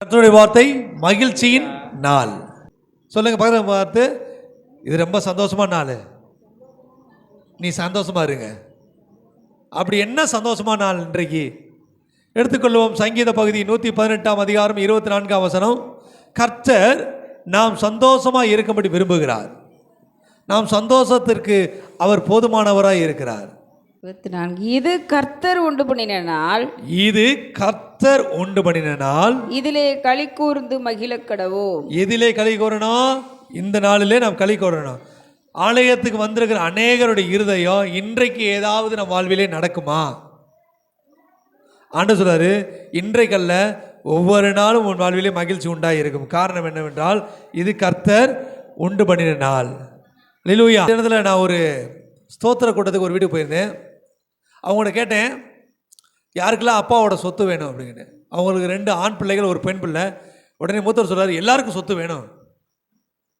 கர்த்தருடைய வார்த்தை மகிழ்ச்சியின் நாள். சொல்லுங்க பக்கத்துல பார்த்து, இது ரொம்ப சந்தோஷமான நாள், நீ சந்தோஷமா இருங்க. அப்படி என்ன சந்தோஷமான நாள் இன்றைக்கு? எடுத்துக்கொள்வோம் சங்கீத பகுதி 118 அதிகாரம் 24 வசனம். கர்த்தர் நாம் சந்தோஷமாக இருக்கும்படி விரும்புகிறார். நாம் சந்தோஷத்திற்கு அவர் போதுமானவராய் இருக்கிறார். 24 இது கர்த்தர் உண்டு பண்ணின நாள், இது கர்த்தர் உண்டு பண்ணின நாள், இதிலே களி கூர்ந்து மகிழ கடவோம். எதிலே களி கூறணும்? இந்த நாளிலே நாம் களி கூறணும். ஆலயத்துக்கு வந்திருக்கிற அநேகருடைய இருதயம் இன்றைக்கு ஏதாவது நம் வாழ்விலே நடக்குமா? ஆண்டு சொல்றாரு, இன்றைக்கல்ல ஒவ்வொரு நாளும் உன் வாழ்விலே மகிழ்ச்சி உண்டாகி இருக்கும். காரணம் என்னவென்றால் இது கர்த்தர் உண்டு பண்ணின நாள். அல்லேலூயா. இந்த இடத்துல நான் ஒரு ஸ்தோத்திர கூட்டத்துக்கு ஒரு வீட்டுக்கு போயிருந்தேன். அவங்கள கேட்டேன், யாருக்கெல்லாம் அப்பாவோட சொத்து வேணும் அப்படின்னு. அவங்களுக்கு 2 ஆண் பிள்ளைகள், ஒரு பெண் பிள்ளை. உடனே மூத்தவர் சொல்றாரு, எல்லாருக்கும் சொத்து வேணும்.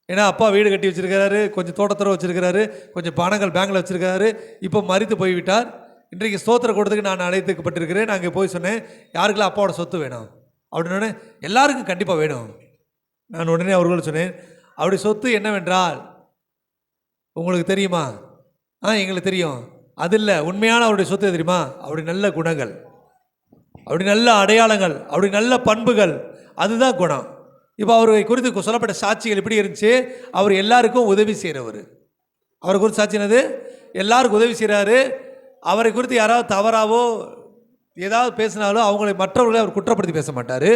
ஏன்னா அப்பா வீடு கட்டி வச்சிருக்கிறாரு, கொஞ்சம் தோட்டத்தோட வச்சிருக்கிறாரு, கொஞ்சம் பணங்கள் பேங்கில் வச்சிருக்காரு, இப்போ மரித்து போய்விட்டார். இன்றைக்கு ஸ்தோத்திர கூட்டத்துக்கு நான் அழைத்துக்கப்பட்டிருக்கிறேன். நான் அங்கே போய் சொன்னேன், யாருக்கெல்லாம் அப்பாவோட சொத்து வேணும் அப்படின்னு. எல்லாருக்கும் கண்டிப்பாக வேணும். நான் உடனே அவர்கள் சொன்னேன், அப்படி சொத்து என்னவென்றால் உங்களுக்கு தெரியுமா? எங்களுக்கு தெரியும். அது இல்லை, உண்மையான அவருடைய சொத்து தெரியுமா? அப்படி நல்ல குணங்கள், அப்படி நல்ல அடையாளங்கள், அப்படி நல்ல பண்புகள், அதுதான் குணம். இப்போ அவரை குறித்து சொல்லப்பட்ட சாட்சிகள் எப்படி இருந்துச்சு? அவர் எல்லாருக்கும் உதவி செய்கிறவர். அவரை குறித்து சாட்சி என்னது? எல்லாருக்கும் உதவி செய்கிறாரு. அவரை குறித்து யாராவது தவறாவோ ஏதாவது பேசினாலும் மற்றவர்களை அவர் குற்றப்படுத்தி பேச மாட்டார்.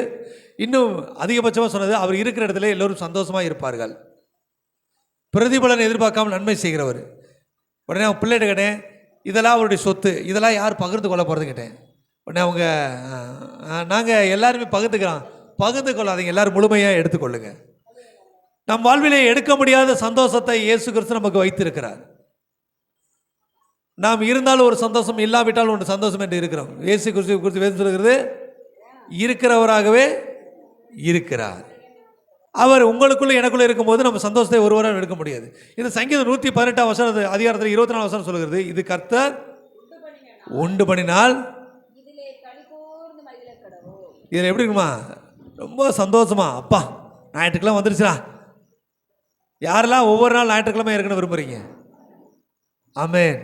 இன்னும் அதிகபட்சமாக சொன்னது, அவர் இருக்கிற இடத்துல எல்லோரும் சந்தோஷமாக இருப்பார்கள். பிரதிபலன் எதிர்பார்க்காமல் நன்மை செய்கிறவர். உடனே அவன் பிள்ளைகிட்ட கேட்டேன், இதெல்லாம் அவருடைய சொத்து, இதெல்லாம் யார் பகிர்ந்து கொள்ள போகிறது கேட்டேன். உடனே அவங்க, நாங்கள் எல்லாருமே பகிர்ந்துக்கிறோம். பகிர்ந்து கொள்ளாதீங்க, எல்லாரும் முழுமையாக எடுத்துக்கொள்ளுங்க. நம் வாழ்விலே எடுக்க முடியாத சந்தோஷத்தை இயேசு கிறிஸ்து நமக்கு வைத்திருக்கிறார். நாம் இருந்தாலும் ஒரு சந்தோஷம், இல்லாவிட்டாலும் ஒரு சந்தோஷம் என்று இருக்கிறோம். இயேசு கிறிஸ்து குறித்து வேதம் சொல்கிறது, இருக்கிறவராகவே இருக்கிறார். அவர் உங்களுக்குள்ள எனக்குள்ள இருக்கும்போது நம்ம சந்தோஷத்தை ஒருவரால் எடுக்க முடியாது. இந்த சங்கீதம் 118 வசனம் அதிகாரத்தில் 24 வசனம் சொல்கிறது, இது கர்த்தர் உண்டு பண்ணினால். இதில் எப்படி இருக்குமா? ரொம்ப சந்தோஷமா, அப்பா ஞாயிற்றுக்கிழமை வந்துருச்சுடா. யாரெல்லாம் ஒவ்வொரு நாள் ஞாயிற்றுக்கிழமை இருக்கணும் விரும்புகிறீங்க? ஆமென்.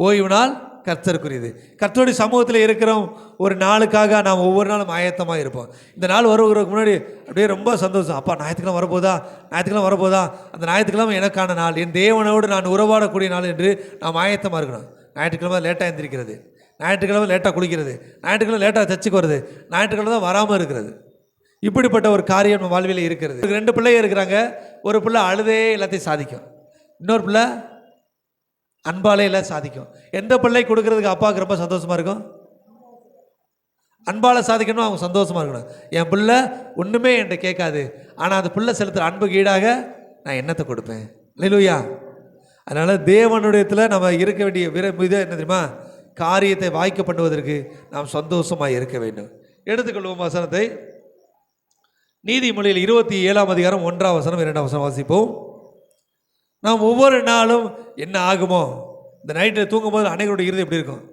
ஓய்வு நாள் கர்த்தருக்குரியது. கர்த்தருடைய சமூகத்தில் இருக்கிற ஒரு நாளுக்காக நாம் ஒவ்வொரு நாளும் ஆயத்தமாக இருப்போம். இந்த நாள் வருவதற்கு முன்னாடி அப்படியே ரொம்ப சந்தோஷம், அப்பா ஞாயிற்றுக்கிழமை வரப்போதா, ஞாயிற்றுக்கிழமை வரப்போதா, அந்த ஞாயிற்றுக்கிழமை எனக்கான நாள், என் தேவனோடு நான் உறவாடக்கூடிய நாள் என்று நாம் ஆயத்தமாக இருக்கணும். ஞாயிற்றுக்கிழமை லேட்டாக எழுந்திரிக்கிறது, ஞாயிற்றுக்கிழமை லேட்டாக குளிக்கிறது, ஞாயிற்றுக்கிழமை லேட்டாக சர்ச்சுக்கு வருது, ஞாயிற்றுக்கிழமை தான் வராமல் இருக்கிறது. இப்படிப்பட்ட ஒரு காரியம் நம்ம வாழ்வில் இருக்கிறது. 2 பிள்ளைங்க இருக்கிறாங்க. ஒரு பிள்ளை அழுதே எல்லாத்தையும் சாதிக்கும், இன்னொரு பிள்ளை அன்பாலே எல்லாம் சாதிக்கும். எந்த பிள்ளை கொடுக்கறதுக்கு அப்பாவுக்கு ரொம்ப சந்தோஷமா இருக்கும்? அன்பால் சாதிக்கணும், அவங்க சந்தோஷமா இருக்கணும். என் பிள்ளை ஒன்றுமே என்கிட்ட கேட்காது, ஆனால் அந்த பிள்ளை செலுத்துகிற அன்புக்கு ஈடாக நான் என்னத்தை கொடுப்பேன். அல்லேலூயா. அதனால் தேவனுடையத்தில் நம்ம இருக்க வேண்டிய இது என்ன தெரியுமா? காரியத்தை வாய்க்க பண்ணுவதற்கு நாம் சந்தோஷமாக இருக்க வேண்டும். எடுத்துக்கொள்வோம் வசனத்தை. நீதிமொழியில் 27 அதிகாரம் 1 வசனம் 2 வசனம் வாசிப்போம். நாம் ஒவ்வொரு நாளும் என்ன ஆகுமோ, இந்த நைட்டில் தூங்கும்போது அனைவருடைய இருதயம் எப்படி இருக்கும்?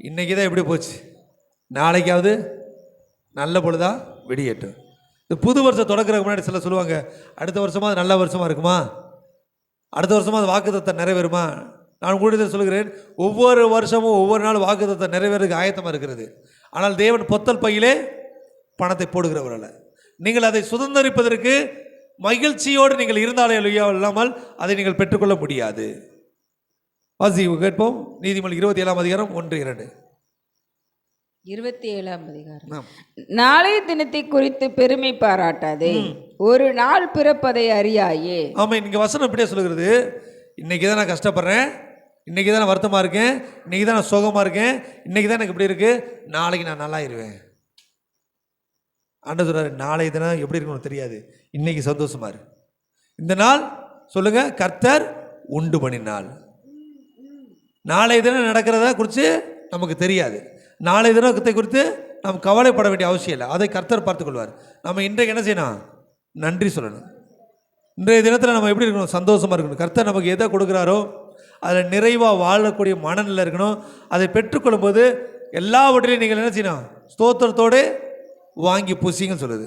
இன்றைக்கி தான் எப்படி போச்சு, நாளைக்காவது நல்ல பொழுதா வெடியட்டும். இந்த புது வருஷம் தொடக்கிறதுக்கு முன்னாடி சில சொல்லுவாங்க, அடுத்த வருஷமாக அது நல்ல வருஷமாக இருக்குமா, அடுத்த வருஷமாக அது வாக்குத்தத்தம் நிறைவேறுமா? நான் கூட சொல்கிறேன், ஒவ்வொரு வருஷமும் ஒவ்வொரு நாள் வாக்குத்தத்தம் நிறைவேறதுக்கு ஆயத்தமாக இருக்கிறது. ஆனால் தேவன் பொத்தல் பையிலே பணத்தை போடுகிறவர் அல்ல. நீங்கள் அதை சுதந்திரிப்பதற்கு மகிழ்ச்சியோடு நீங்கள் இருந்தாலே இல்லாமல் அதை நீங்கள் பெற்றுக்கொள்ள முடியாது. வாசி கேட்போம். நீதிமொழி 27 அதிகாரம் 1-2. 27 அதிகாரம். நாளைய தினத்தை குறித்து பெருமை பாராட்டாதே, ஒரு நாள் பிறப்பதை அறியாயே. ஆமாம், இங்கே வசனம் இப்படியே சொல்லுகிறது, இன்னைக்கு தான் நான் கஷ்டப்படுறேன், இன்னைக்கு தான் நான் வருத்தமாக இருக்கேன், இன்னைக்கு தான் நான் சோகமாக இருக்கேன், இன்னைக்கு தான் எனக்கு இப்படி இருக்கு, நாளைக்கு நான் நல்லாயிருவேன். ஆண்டவர் சொல்றாரு, நாளைய தினம் எப்படி இருக்கணும் தெரியாது, இன்னைக்கு சந்தோஷமா இரு. இந்த நாள் சொல்லுங்க, கர்த்தர் உண்டு பண்ணினாள். நாளைய தினம் நடக்கிறத குறித்து நமக்கு தெரியாது, நாளைய தினத்தை குறித்து நாம் கவலைப்பட வேண்டிய அவசியம் இல்லை, அதை கர்த்தர் பார்த்துக்கொள்வார். நம்ம இன்றைக்கு என்ன செய்யணும்? நன்றி சொல்லணும். இன்றைய தினத்தில் நம்ம எப்படி இருக்கணும்? சந்தோஷமாக இருக்கணும். கர்த்தர் நமக்கு எதை கொடுக்குறாரோ அதில் நிறைவாக வாழக்கூடிய மனநிலை இருக்கணும். அதை பெற்றுக்கொள்ளும் போது எல்லாவற்றையும் நீங்கள் என்ன செய்யணும்? ஸ்தோத்திரத்தோடு வாங்கி புசிங்கன்னு சொல்லுது.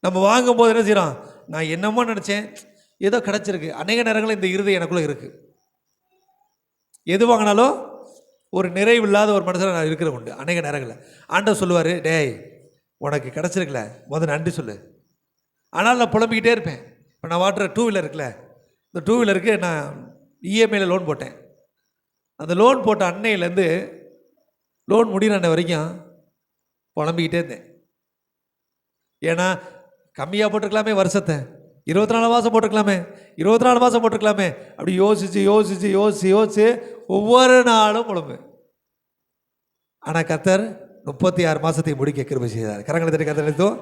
நம்ம வாங்கும்போது என்ன செய்கிறோம், நான் என்னமோ நினச்சேன், ஏதோ கிடச்சிருக்கு. அநேக நேரங்களில் இந்த இருதயம் எனக்குள்ளே இருக்குது. எது வாங்கினாலும் ஒரு நிறைவு இல்லாத ஒரு மனுஷன் நான் இருக்கிற உண்டு. அநேக நேரங்களில் ஆண்டவர் சொல்லுவார், டேய் உனக்கு கிடச்சிருக்கல, முதல் நன்றி சொல்லு. ஆனால் நான் புலம்பிக்கிட்டே இருப்பேன். இப்போ நான் வாட்டுற டூ வீலர் இருக்குல்ல, இந்த டூ வீலருக்கு நான் இஎம்ஐயில் லோன் போட்டேன். அந்த லோன் போட்ட அன்னையிலேருந்து லோன் முடிகிற அன்னை வரைக்கும் புலம்பிக்கிட்டே இருந்தேன். ஏன்னா கம்மியாக போட்டிருக்கலாமே, வருஷத்தை 24 மாதம் போட்டிருக்கலாமே, 24 மாதம் போட்டிருக்கலாமே, அப்படி யோசித்து ஒவ்வொரு நாளும் புலம்பு. ஆனால் கர்த்தர் 36 மாதத்தை முடிக்க கிருபை செய்தார். கரங்களை தட்டி கர்த்தர் எடுத்தோம்.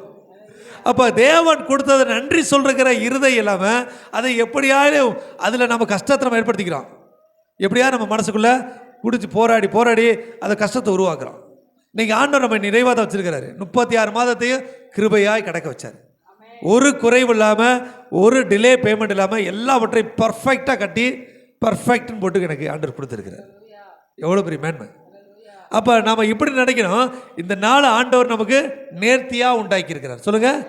அப்போ தேவன் கொடுத்ததை நன்றி சொல்கிற இருதயம் இல்லாமல் அதை எப்படியாவது அதில் நம்ம கஷ்டத்தை நம்ம ஏற்படுத்திக்கிறோம். எப்படியா நம்ம மனசுக்குள்ளே குடிச்சு போராடி அதை கஷ்டத்தை உருவாக்குறோம். இன்னைக்கு ஆண்டவர் நம்ம நிறைவாக தான் வச்சிருக்கிறாரு. 36 மாதத்தையும் கிருபையாய் கடக்க வச்சார். ஒரு குறைவு இல்லாமல், ஒரு டிலே பேமெண்ட் இல்லாமல் எல்லாவற்றையும் பர்ஃபெக்டாக கட்டி பர்ஃபெக்ட்னு போட்டு எனக்கு ஆண்டவர் கொடுத்துருக்கிறார். எவ்வளோ பெரிய மேன்மை. அப்போ நாம் இப்படி நினைக்கணும், இந்த நாளை ஆண்டவர் நமக்கு நேர்த்தியாக உண்டாக்கி இருக்கிறார். சொல்லுங்கள்,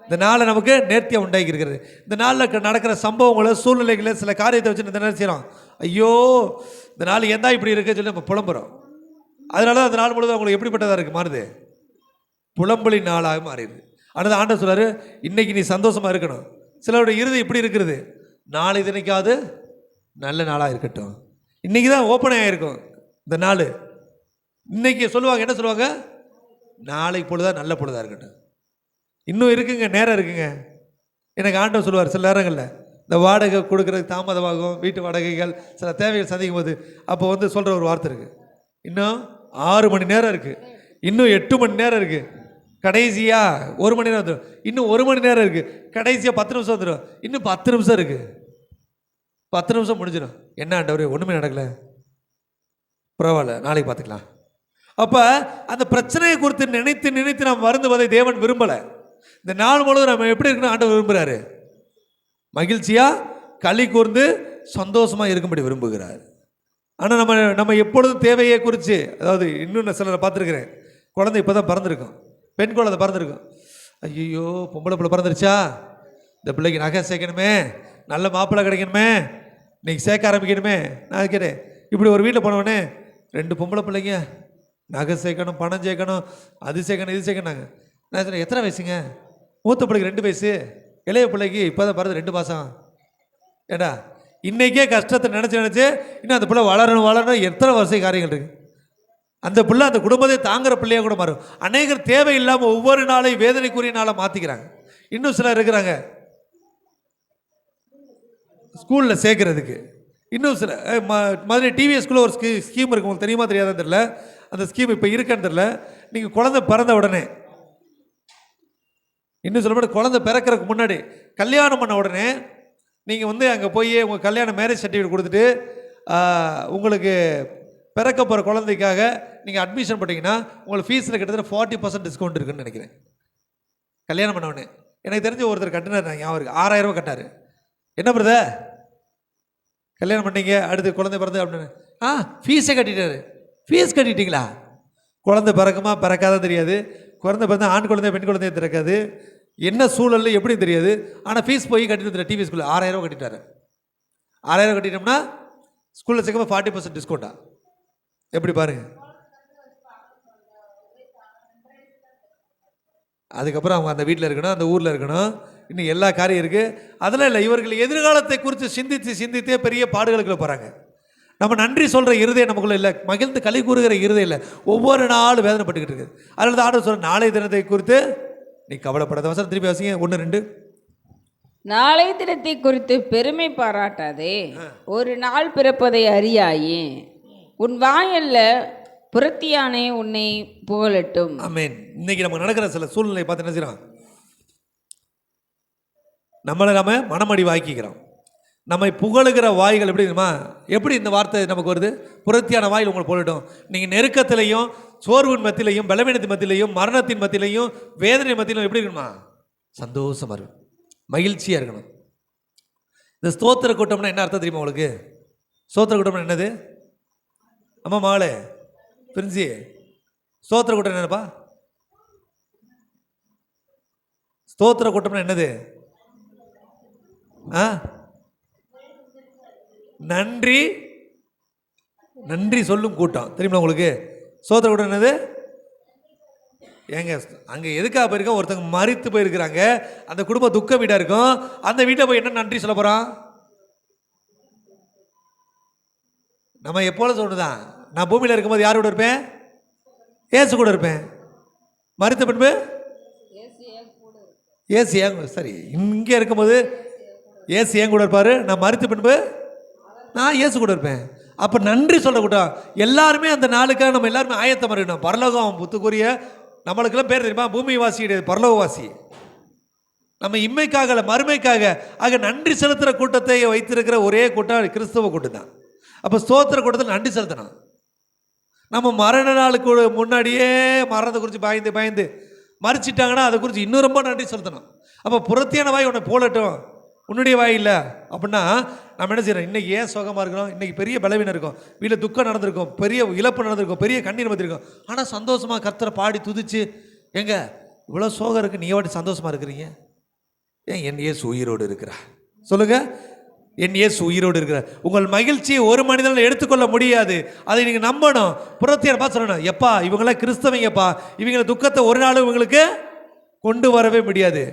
இந்த நாளை நமக்கு நேர்த்தியாக உண்டாக்கி இருக்கிறது. இந்த நாளில் நடக்கிற சம்பவங்களை, சூழ்நிலைகளை, சில காரியத்தை வச்சு இந்த நேரம் செய்கிறோம். ஐயோ இந்த நாள் ஏன் தான் இப்படி இருக்குன்னு சொல்லி நம்ம புலம்புறோம். அதனால தான் அந்த நாள் முழுவதும் அவங்களுக்கு எப்படிப்பட்டதாக இருக்குது, மாறுது, புலம்பலி நாளாக மாறிடுது. ஆனால் ஆண்டவர் சொல்றாரு, இன்னைக்கு நீ சந்தோஷமாக இருக்கணும். சிலருடைய இறுதி இப்படி இருக்கிறது, நாளை தினைக்காவது நல்ல நாளாக இருக்கட்டும். இன்னைக்கு தான் ஓப்பன் ஆகிருக்கும் இந்த நாள். இன்னைக்கு சொல்லுவாங்க, என்ன சொல்லுவாங்க, நாளை பொழுதா நல்ல பொழுதாக இருக்கட்டும். இன்னும் இருக்குங்க, நேரம் இருக்குங்க. எனக்கு ஆண்டவர் சொல்லுவார் சில நேரங்களில், இந்த வாடகை கொடுக்குறதுக்கு தாமதமாகும், வீட்டு வாடகைகள், சில தேவைகள் சந்திக்கும் போது அப்போ வந்து சொல்கிற ஒரு வார்த்தை இருக்குது, இன்னும் 6 மணி நேரம் இருக்குது, இன்னும் 8 மணி நேரம் இருக்குது, கடைசியாக 1 மணி நேரம் வந்துடும், இன்னும் 1 மணி நேரம் இருக்குது, கடைசியாக 10 நிமிஷம் வந்துடும், இன்னும் 10 நிமிஷம் இருக்குது, 10 நிமிஷம் முடிஞ்சிடும். என்ன ஆண்டவரே ஒன்றுமே நடக்கலை, பரவாயில்ல நாளைக்கு பார்த்துக்கலாம். அப்போ அந்த பிரச்சனையை குறித்து நினைத்து நாம் வருந்துவதை தேவன் விரும்பலை. இந்த நாள் முழுவதும் நம்ம எப்படி இருக்கணும் ஆண்டவர் விரும்புகிறாரு, மகிழ்ச்சியாக களி கூர்ந்து சந்தோஷமாக இருக்கும்படி விரும்புகிறார். ஆனால் நம்ம எப்பொழுதும் தேவையை குறித்து, அதாவது இன்னும் சிலரை பார்த்துருக்கிறேன், குழந்தை இப்போ தான் பிறந்திருக்கும், பெண் குழந்தை பிறந்திருக்கும், ஐயோ பொம்பளை பிள்ளை பிறந்துருச்சா, இந்த பிள்ளைக்கு நகை சேர்க்கணுமே, நல்ல மாப்பிள்ளை கிடைக்கணுமே, இன்னைக்கு சேர்க்க ஆரம்பிக்கணுமே. நான் கேட்டேன், இப்படி ஒரு வீட்டில் போனவொடனே 2 பொம்பளை பிள்ளைங்க, நகை சேர்க்கணும், பணம் சேர்க்கணும், அது சேர்க்கணும், இது சேர்க்கணாங்க. நான் சொன்னேன், எத்தனை வயசுங்க? மூத்த பிள்ளைக்கு 2 வயசு, இளைய பிள்ளைக்கு இப்போ தான் பிறகு 2 மாதம். ஏடா இன்றைக்கே கஷ்டத்தை நினச்சி இன்னும் அந்த பிள்ளை வளரணும் எத்தனை வருஷம் காரியங்கள் இருக்குது. அந்த பிள்ளை அந்த குடும்பத்தை தாங்குகிற பிள்ளையாக கூட மாறும். அநேகர் தேவையில்லாமல் ஒவ்வொரு நாளையும் வேதனைக்குரிய நாளாக மாற்றிக்கிறாங்க. இன்னும் சிலர் இருக்கிறாங்க ஸ்கூலில் சேர்க்குறதுக்கு. இன்னும் சில மதுரை டிவிஎஸ்குள்ளே ஒரு ஸ்கீம் இருக்குது, உங்களுக்கு தெரியுமா தெரியாதான்னு தெரியல. அந்த ஸ்கீம் இப்போ இருக்கான்னு தெரியல. நீங்கள் குழந்தை பிறந்த உடனே, இன்னும் சொல்ல போனால் குழந்தை பிறக்கிறதுக்கு முன்னாடி கல்யாணம் பண்ண உடனே நீங்கள் வந்து அங்கே போய் உங்கள் கல்யாண மேரேஜ் சர்டிஃபிகேட் கொடுத்துட்டு உங்களுக்கு பிறக்க போகிற குழந்தைக்காக நீங்கள் அட்மிஷன் பண்ணிங்கன்னா உங்களுக்கு ஃபீஸில் கிட்டத்தட்ட 40% டிஸ்கவுண்ட் இருக்குன்னு நினைக்கிறேன். கல்யாணம் பண்ண உடனே எனக்கு தெரிஞ்ச ஒருத்தர் கட்டினார், நான் ஞாபகம் இருக்குது, 6000 ரூபா கட்டினார். என்ன பிரதர் கல்யாணம் பண்ணீங்க, அடுத்து குழந்தை பிறந்து அப்படின்னு, ஃபீஸே கட்டிட்டாரு. ஃபீஸ் கட்டிட்டீங்களா? குழந்தை பிறக்குமா பிறக்காத தெரியாது, குழந்தை பிறந்தா ஆண் குழந்தை பெண் குழந்தைய திறக்காது, என்ன சூழலில் எப்படி தெரியாது. ஆனால் ஃபீஸ் போய் கட்டிட்டு டிவி ஸ்கூலில் 6000 ரூபா கட்டிட்டாரு. 6000 ரூபா கட்டிட்டோம்னா ஸ்கூலில் சேர்க்கும் 40% டிஸ்கவுண்டா? எப்படி பாருங்க. அதுக்கப்புறம் அவங்க அந்த வீட்டில் இருக்கணும், அந்த ஊரில் இருக்கணும், இன்னும் எல்லா காரியம் இருக்குது. அதெல்லாம் இல்லை, இவர்கள் எதிர்காலத்தை குறித்து சிந்தித்தே பெரிய பாடுகளுக்குள்ள போகிறாங்க. நம்ம நன்றி சொல்கிற இருதயம் நமக்குள்ள இல்லை, மகிழ்ந்து களி கூறுகிற இருதயம் இல்லை, ஒவ்வொரு நாளும் வேதனைப்பட்டுக்கிட்டு இருக்குது. அதனால தான் ஆண்டவர் சொல்ற, நாளை தினத்தை குறித்து நீ கவலைப்படாத. வசனம் திருப்பி வாசிங்க, 1 2. நாளை தினத்தை குறித்து பெருமை பாராட்டாதே, ஒரு நாள் பிறப்பதை அறியாயே, உன் வாயல்ல புறத்தியானே உன்னை புகழட்டும். ஆமென். இன்னைக்கு நம்ம நடக்கிற சில சூழ்நிலை பார்த்து என்ன செய்யறோம், நம்மளை நம்ம மனமடி வாக்கிக்கிறோம். நம்மை புகழுகிற வாய்கள் எப்படி தெரியுமா? எப்படி இந்த வார்த்தை நமக்கு வருது? புறத்தியான வாயில் உங்களை போடட்டும். நீங்கள் நெருக்கத்திலையும், சோர்வின் மத்தியிலையும், பலவீனத்தின் மத்தியிலையும், மரணத்தின் மத்தியிலையும், வேதனை மத்தியிலும் எப்படி இருக்கணுமா? சந்தோஷமாக இருக்கணும், மகிழ்ச்சியாக இருக்கணும். இந்த ஸ்தோத்திர கூட்டம்னா என்ன அர்த்தம் தெரியுமா உங்களுக்கு? ஸ்தோத்திர கூட்டம்னா என்னது? அம்மா மகளே பிரிஞ்சி, ஸ்தோத்திர கூட்டம் என்னப்பா? ஸ்தோத்திர கூட்டம்னா என்னது? நன்றி நன்றி சொல்லும் கூட்டம். தெரியுமா உங்களுக்கு? ஸ்தோத்திர கூட்டம் என்னது? ஏங்க அங்கே எதுக்காக போயிருக்கோம்? ஒருத்தங்க மரித்து போயிருக்கிறாங்க, அந்த குடும்பம் துக்க வீடாக இருக்கும். அந்த வீட்டில் போய் என்ன நன்றி சொல்ல போகிறான்? நம்ம எப்போல சொல்லுதான், நான் பூமியில் இருக்கும்போது யார் கூட இருப்பேன்? ஏசு கூட இருப்பேன். மரித்த பின்பு ஏசு ஏன் சரி இங்கே இருக்கும்போது ஏசு ஏன் கூட இருப்பார், நான் மரித்த பின்பு நான் ஏசு கூட இருப்பேன். அப்போ நன்றி சொல்ல கூட்டம் எல்லாருமே அந்த நாளுக்காக நம்ம எல்லாருமே ஆயத்தமாக இருக்கணும். பரலோகம் புத்துக்குரிய நம்மளுக்கெல்லாம் பேர் தெரியுமா? பூமிவாசி கிடையாது, பரலோகவாசி. நம்ம இம்மைக்காக இல்லை, மறுமைக்காக. ஆக நன்றி செலுத்துகிற கூட்டத்தை வைத்திருக்கிற ஒரே கூட்டம் கிறிஸ்தவ கூட்டம் தான். அப்போ ஸ்தோத்திர கூட்டத்தில் நன்றி செலுத்தணும். நம்ம மரண நாளுக்கு முன்னாடியே மரணத்தை குறித்து பயந்து மறிச்சிட்டாங்கன்னா அதை குறித்து இன்னும் ரொம்ப நன்றி செலுத்தணும். அப்போ புறத்தியான வாய் உன்னை போலட்டும், உன்னுடைய வாய் இல்லை அப்படின்னா நம்ம என்ன செய்யறோம்? இன்றைக்கி ஏன் சோகமாக இருக்கிறோம்? இன்றைக்கி பெரிய பலவீனம் இருக்கும், வீட்டில் துக்கம் நடந்திருக்கும், பெரிய இழப்பு நடந்திருக்கும், பெரிய கண்ணீர் வந்திருக்கும். ஆனால் சந்தோஷமாக கர்த்தரை பாடி துதிச்சு, எங்க இவ்வளோ சோகம் இருக்குது, நீ வாட்டி சந்தோஷமாக இருக்கிறீங்க. ஏன் என் இயேசு உயிரோடு இருக்கிறா? சொல்லுங்க, என் இயேசு உயிரோடு இருக்கிறார். உங்கள் மகிழ்ச்சியை ஒரு மனிதனால் எடுத்துக்கொள்ள முடியாது, அதை நீங்கள் நம்பணும். புறத்தியார் பார்த்து சொல்லணும், எப்பா இவங்களாம் கிறிஸ்தவங்கப்பா, இவங்களை துக்கத்தை ஒரு நாளும் இவங்களுக்கு கொண்டு வரவே முடியாது.